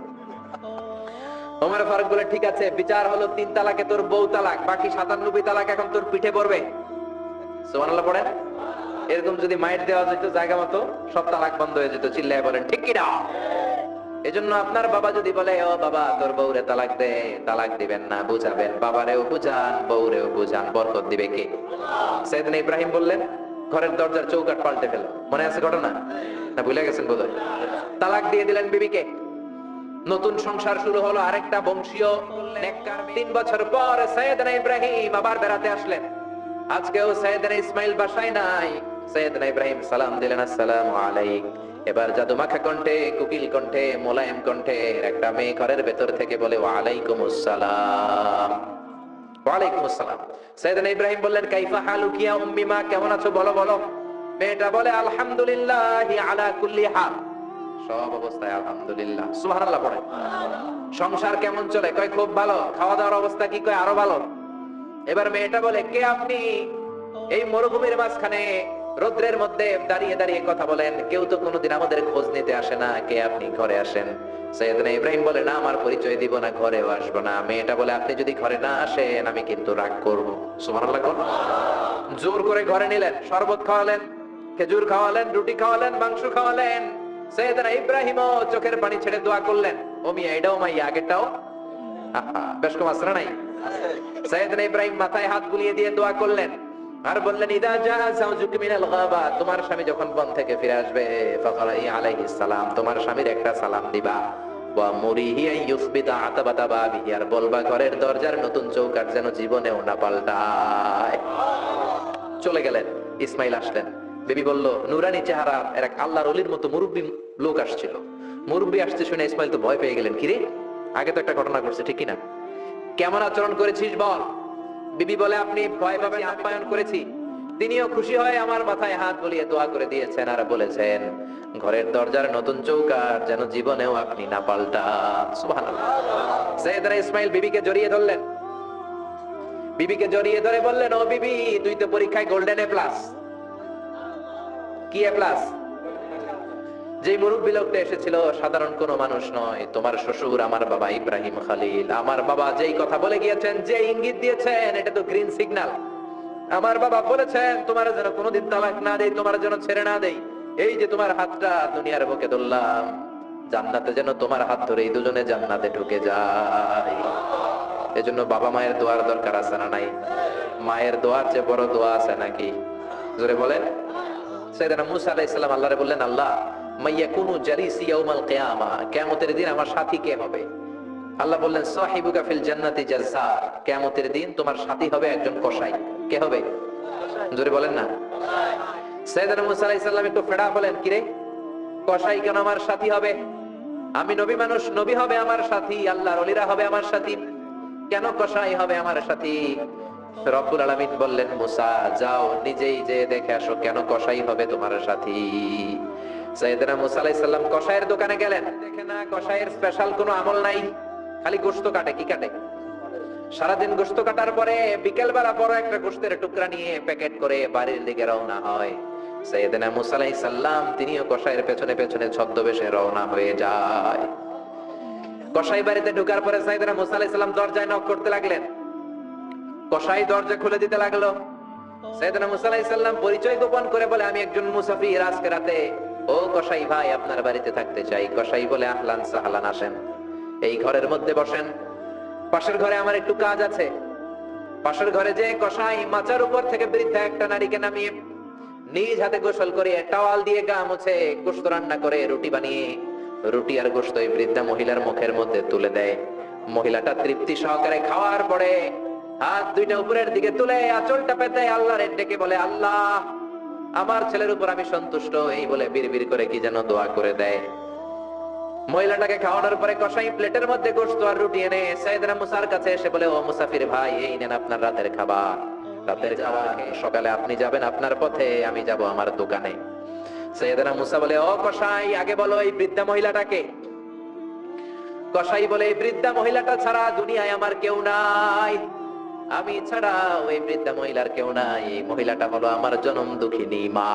ওমর ফারুক বলে ঠিক আছে, বিচার হলো 3 তালাকে তোর বউ তালাক, বাকি 97 তালাক এখন তোর পিঠে পড়বে। সুবহানাল্লাহ পড়েন। এরকম যদি মাইট দেওয়া যেত জায়গা মতো, সব তালাক বন্ধ হয়ে যেত। চিল্লায় বলেন ঠিক কি না? এজন্য আপনার বাবা যদি বলে ও বাবা তোর বউরে তালাক দে, তালাক দিবেন না, বুঝাবেন। বাবারেও বুঝান, বউরেও বুঝান, বরকত দিবে কে? সাইয়েদনা ইব্রাহিম বললেন ঘরের দরজার চৌকাঠ পাল্টে ফেলো। মনে আছে ঘটনা না? ভুলে গেছেন বোধহয়। তালাক দিয়ে দিলেন বিবিকে। নতুন সংসার শুরু হলো, আরেকটা বংশীয় নেককার। 3 বছর পর সাইয়েদনা ইব্রাহিম আবার বেড়াতে আসলেন। আজকেও সাইয়েদনা ইসমাইল বাসায় নাই। সাইয়েদনা ইব্রাহিম সালাম দিলেন, আসসালামু আলাইক। এবার জাদু মাখা কণ্ঠে, কুকিল কণ্ঠে, মোলায়েম কণ্ঠে একটা মেয়ে ঘরের ভেতর থেকে বলে ওয়ালাইকুমুস সালাম। ওয়ালাইকুমুস সালাম। সাইয়েদনা ইব্রাহিম বললেন কাইফা হালুকি ইয়া উম্মি, মা কেমন আছো বলো বলো। মেয়েটা বলে আলহামদুলিল্লাহি আলা কুল্লি হাল, সব অবস্থায় আলহামদুলিল্লাহ। সুবহানাল্লাহ পড়ে। সংসার কেমন চলে? কয় খুব ভালো। খাওয়া দাওয়ার অবস্থা কি? কয় আরো ভালো। এবার মেয়েটা বলে কে আপনি? এই মরুভূমির মাঝখানে রৌদ্রের মধ্যে দাঁড়িয়ে দাঁড়িয়ে কথা বলেন, কেউ তো কোনোদিন আমাদের খোঁজ নিতে আসে না, কে আপনি? ঘরে আসেন। সাইয়েদনা ইব্রাহিম বলে না, আমার পরিচয় দিব না, ঘরেও আসবো না। মেয়েটা বলে আপনি যদি ঘরে না আসেন আমি কিন্তু রাগ করব। সুবহানাল্লাহ কোন। জোর করে ঘরে নিলেন, শরবত খাওয়ালেন, খেজুর খাওয়ালেন, রুটি খাওয়ালেন, মাংস খাওয়ালেন। সাইয়েদনা ইব্রাহিমও চোখের পানি ছেড়ে দোয়া করলেন, ও মিয়া এটাও মাইয়া আগেরটাও। আহা, বেশ কম আসরা নাই। সাইয়েদনা ইব্রাহিম মাথায় হাত বুলিয়ে দিয়ে দোয়া করলেন আর বললেন ইদা জা যাওজুক মিনাল গাবা, তোমার স্বামী যখন বন থেকে ফিরে আসবে, ফাকরাই আলাইহিস সালাম, তোমার স্বামীর একটা সালাম দিবা। ওয়া মুরিহি আইয়ুসবিতা আতাবাতা বাবিহি, আর বলবা ঘরের দরজার নতুন চৌকাঠ যেন জীবনেও না পাল্টায়। চলে গেলেন। ইসমাইল আসলেন। বিবি বলল নুরানি চেহারা এর এক আল্লাহর ওলির মতো মুরব্বি লোক আসছিল। মুরব্বি আসছে শুনে ইসমাইল তো ভয় পেয়ে গেলেন, কিরে আগে তো একটা ঘটনা ঘটছে, ঠিক কি না? কেমন আচরণ করেছিস বল। বিবি বলে আপনি ভয় পাবেন, আপ্যায়ন করেছি। তিনিও খুশি হয়ে আমার মাথায় হাত বুলিয়ে দোয়া করে দিয়েছেন আর বলেছেন ঘরের দরজার নতুন চৌকাঠ যেন জীবনেও আপনি না পাল্টান। সুবহানাল্লাহ। সাইয়েদনা ইসমাইল বিবিকে জড়িয়ে ধরলেন। বিবিকে জড়িয়ে ধরে বললেন ও বিবি, তুই তো পরীক্ষায় গোল্ডেন এ প্লাস। কি এ প্লাস? যে মুরব্বী লোকটা এসেছিল সাধারণ কোনো মানুষ নয়, তোমার শ্বশুর আমার বাবা ইব্রাহিম খলিল। আমার বাবা যেই কথা বলে গিয়েছেন, যে ইঙ্গিত দিয়েছেন, এটা তো গ্রিন সিগন্যাল। আমার বাবা বলেছেন তোমার যেন কোনোদিন তালাক না দেই, তোমার যেন ছেড়ে না দেই। এই যে তোমার হাতটা দুনিয়ার বুকে ধরলাম, জান্নাতে যেন তোমার হাত ধরে এই দুজনে জান্নাতে ঢুকে যায়। এজন্য বাবা মায়ের দোয়ার দরকার আছে না নাই? মায়ের দোয়ার চেয়ে বড় দোয়া আছে নাকি? জোরে বলেন। সাইয়েদনা মুসা আলাইহিস সালাম আল্লাহরে বললেন, আল্লাহ মাইয়াকুনু জালিসি ইয়াউমাল কিয়ামা, কিয়ামতের দিন আমার সাথী কে হবে? আল্লাহ বললেন সাহিবুকা ফিল জান্নাতি জাজ্জার, কিয়ামতের দিন তোমার সাথী হবে একজন কসাই। কে হবে? জোরে বলেন না। সাইয়েদনা মুসা আলাইহিস সালাম একটু ফেড়া হলেন, কিরে কসাই কেন আমার সাথী হবে? আমি নবী মানুষ, নবী হবে আমার সাথী, আল্লাহর ওলিরা হবে আমার সাথী, কেন কসাই হবে আমার সাথী? রব্বুল আলামিন বললেন, মুসা যাও নিজেই যে দেখে আসো কেন কসাই হবে তোমার সাথী। সাইয়েদনা মুসা আলাইহিস সালাম কসাইয়ের দোকানে গেলেন, দেখে না কসাইয়ের স্পেশাল কোনো আমল নাই, খালি গোশত কাটে। কি কাটে? সারাদিন গোশত কাটার পরে বিকেল বেলা বড় একটা গোশতের টুকরা নিয়ে প্যাকেট করে বাড়ির দিকে রওনা হয়। সাইয়েদনা মুসা আলাইহিস সালাম তিনিও কসাইয়ের পেছনে পেছনে ছদ্মবেশে রওনা হয়ে যায়। কসাই বাড়িতে ঢোকার পরে সাইয়েদনা মুসা আলাইহিস সালাম দরজায় নক করতে লাগলেন। কসাই দরজা খুলে দিতে লাগলো। সাইয়েদনা মুসা আলাইহিস সালাম পরিচয় গোপন করে বলে, আমি একজন মুসাফির, আজকে রাতে ও কসাই ভাই আপনার বাড়িতে থাকতে চাই। কসাই বলে, আহলান সাহলান, আসেন এই ঘরের মধ্যে বসেন, পাশের ঘরে আমার একটু কাজ আছে। পাশের ঘরে যে কসাই মাচার উপর থেকে বৃদ্ধা একটা নারীকে নামিয়ে নিজ হাতে গোসল করিয়ে টাওয়াল দিয়ে গা মুছে গোশত রান্না করে রুটি বানিয়ে রুটি আর গোশত এই বৃদ্ধা মহিলার মুখের মধ্যে তুলে দেয়। মহিলাটা তৃপ্তি সহকারে খাওয়ার পরে হাত দুইটা উপরের দিকে তুলে আঁচলটা পেতে আল্লাহর ডেকে বলে, আল্লাহ আমার ছেলের উপর আমি সন্তুষ্ট, এই বলে বিড়বিড় করে কি যেন দোয়া করে দেয়। মহিলাটাকে খাওয়ানোর পরে কসাই প্লেটের মধ্যে গোশত আর রুটি এনে সাইয়েদনা মুসার কাছে এসে বলে, ও মুসাফির ভাই, এই নেন আপনার রাতের খাবার। রাতের খাবার সকালে আপনি যাবেন আপনার পথে, আমি যাব আমার দোকানে। সাইয়েদনা মুসা বলে, ও কসাই আগে বলো এই বৃদ্ধা মহিলাটাকে। কসাই বলে, এই বৃদ্ধা মহিলাটা ছাড়া দুনিয়ায় আমার কেউ নাই, আমি ছাড়া ওই বৃদ্ধা মহিলার কেউ নাই। এই মহিলাটা হলো আমার জনম দুঃখিনী মা,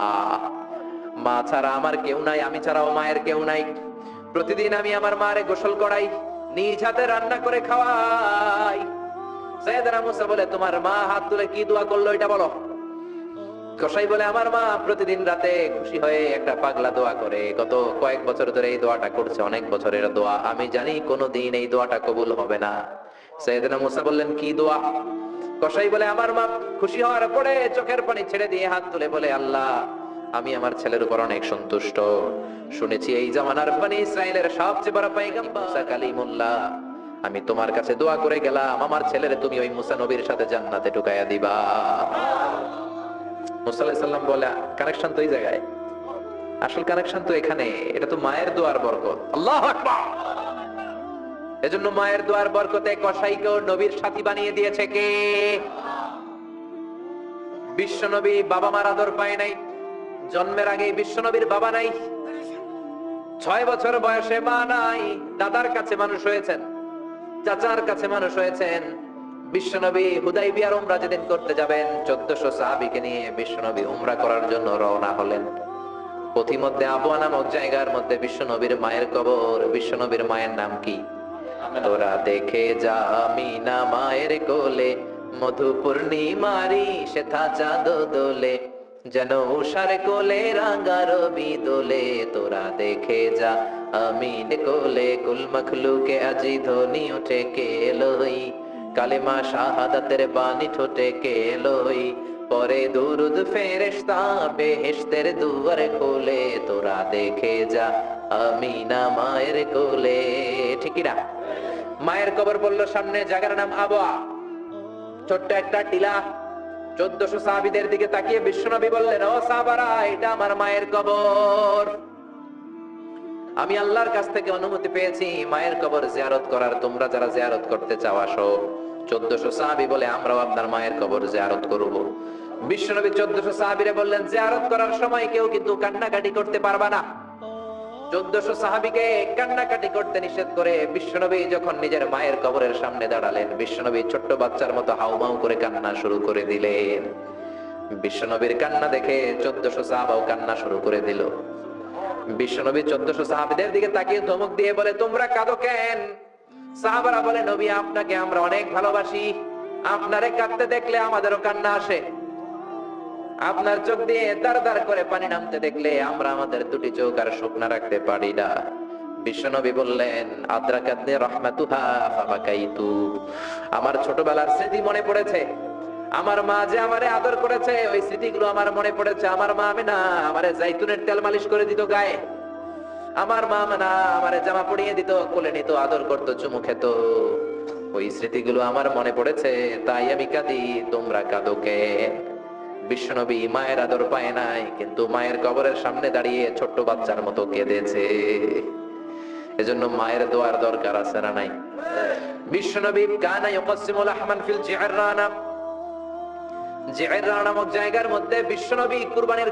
মা ছাড়া আমার কেউ নাই, আমি ছাড়াও মায়ের কেউ নাই। প্রতিদিন আমি আমার মারে গোসল করাই, নিজ হাতে রান্না করে খাওয়াই। সাইয়েদনা মুসা বলে, তোমার মা হাত তুলে কি দোয়া করলো এটা বলো। কসাই বলে, আমার মা প্রতিদিন রাতে খুশি হয়ে একটা পাগলা দোয়া করে, গত কয়েক বছর ধরে এই দোয়াটা করছে, অনেক বছরের দোয়া, আমি জানি কোনোদিন এই দোয়াটা কবুল হবে না। সাইয়েদনা মুসা বললেন, কি দোয়া? কসাই বলে, আমার মা খুশি হওয়ার পরে চোখের পানি ছেড়ে দিয়ে হাত তুলে বলে, আল্লাহ আমি আমার ছেলের উপর অনেক সন্তুষ্ট, শুনেছি এই জামানার বনি ইসরাইলের সবচেয়ে বড় পয়গম্বর মুসা কালিমুল্লাহ, আমি তোমার কাছে দোয়া করে গেলাম আমার ছেলের তুমি ওই মুসা নবীর সাথে জান্নাতে ঢুকাইয়া দিবা। মুসা আলাইহিস সালাম বলে, কানেকশন তো এই জায়গায়, আসল কানেকশন তো এখানে, এটা তো মায়ের দোয়ার বরকত। আল্লাহু আকবার। এজন্য মায়ের দোয়ার বরকতে কসাইকেও নবীর সাথী বানিয়ে দিয়েছে কে? বিশ্ব নবী বাবা মার আদর পায় নাই, জন্মের আগে বিশ্ব নবীর বাবা নাই, 6 বছর বয়সে মা নাই, দাদার কাছে মানুষ হয়েছেন, চাচার কাছে মানুষ হয়েছেন। বিশ্বনবী হুদাইবিয়ার উমরা যেদিন করতে যাবেন 1400 সাহাবীকে নিয়ে বিশ্বনবী উমরা করার জন্য রওনা হলেন। পথিমধ্যে আবওয়া নামক জায়গার মধ্যে বিশ্বনবীর মায়ের কবর। বিশ্বনবীর মায়ের নাম কি? তোরা দেখে যা আমিনা মায়ের কোলে, মধু পূর্ণিমারি সেথা চাঁদ দোলে, যেন উষার কোলে রাঙা রবি দোলে। তোরা দেখে যা আমিন কোলে, কুল মখলুকে আজি ধ্বনি উঠে কে লই, কালেমা শাহাদাতের বাণী ঠোঁটে কে লই, পরে দুরুদ ফেরেশতা বেহেশতের দুয়ার খোলে। তোরা দেখে যা আমিনা মায়ের কোলে। ঠিক না? মায়ের কবর বলল সামনে, জায়গার নাম আবওয়া, ছোট্ট একটা টিলা। 1400 সাহাবীদের দিকে তাকিয়ে বিশ্বনবী বললেন, ও সাহাবারা, এটা আমার মায়ের কবর। আমি আল্লাহর কাছ থেকে অনুমতি পেয়েছি মায়ের কবর জিয়ারত করার, তোমরা যারা জিয়ারত করতে চাও আসো। 1400 সাহাবী বলে, আমরাও আপনার মায়ের কবর জিয়ারত করব। বিশ্বনবী 1400 সাহাবীরে বললেন, জিয়ারত করার সময় কেউ কিন্তু কান্নাকাটি করতে পারবা না। 1400 সাহাবীকে কান্নাকাটি করতে নিষেধ করে বিশ্বনবী যখন নিজের মায়ের কবরের সামনে দাঁড়ালেন, বিশ্বনবী ছোট্ট বাচ্চার মতো হাউমাউ করে কান্না শুরু করে দিলেন। বিশ্বনবীর কান্না দেখে 1400 সাহাবাও কান্না শুরু করে দিল। বিশ্বনবী 1400 সাহাবীদের দিকে তাকিয়ে ধমক দিয়ে বলে, তোমরা কাঁদো কেন? সাহাবারা বলে, নবী আপনাকে আমরা অনেক ভালোবাসি, আপনারে কাঁদতে দেখলে আমাদেরও কান্না আসে, আপনার চোখ দিয়ে দার দার করে পানি নামতে দেখলে আমরা আমাদের দুটি চোখ আর শুকনা রাখতে পারি না। বিশ্বনবী বললেন, আদ্রাকাতনি রাহমাতুহা ফাবাকাইতু, আমার ছোটবেলার স্মৃতি মনে পড়েছে, আমার মা যে আমারে আদর করেছে ওই স্মৃতিগুলো আমার মনে পড়েছে। আমার মা আমেনা আমারে জাইতুনের তেল মালিশ করে দিত গায়ে, আমার মা আমেনা আমারে জামা পরিয়ে দিত, কোলে নিত, আদর করত, চুমু খেত, ওই স্মৃতিগুলো আমার মনে পড়েছে, তাই আমি কাঁদি। তোমরা কাঁদো কেন? বিশ্বনবী মায়ের আদর পায় নাই, কিন্তু মায়ের কবরের সামনে দাঁড়িয়ে ছোট্ট বাচ্চার মতো কেঁদেছে। এজন্য মায়ের দোয়ার দরকার আছে না নাই? বিশ্বনবী কানা ইউকাসসিমু লাহমান ফিল জি'রানা, জি'রানা নামক জায়গার মধ্যে বিশ্বনবী কুরবানির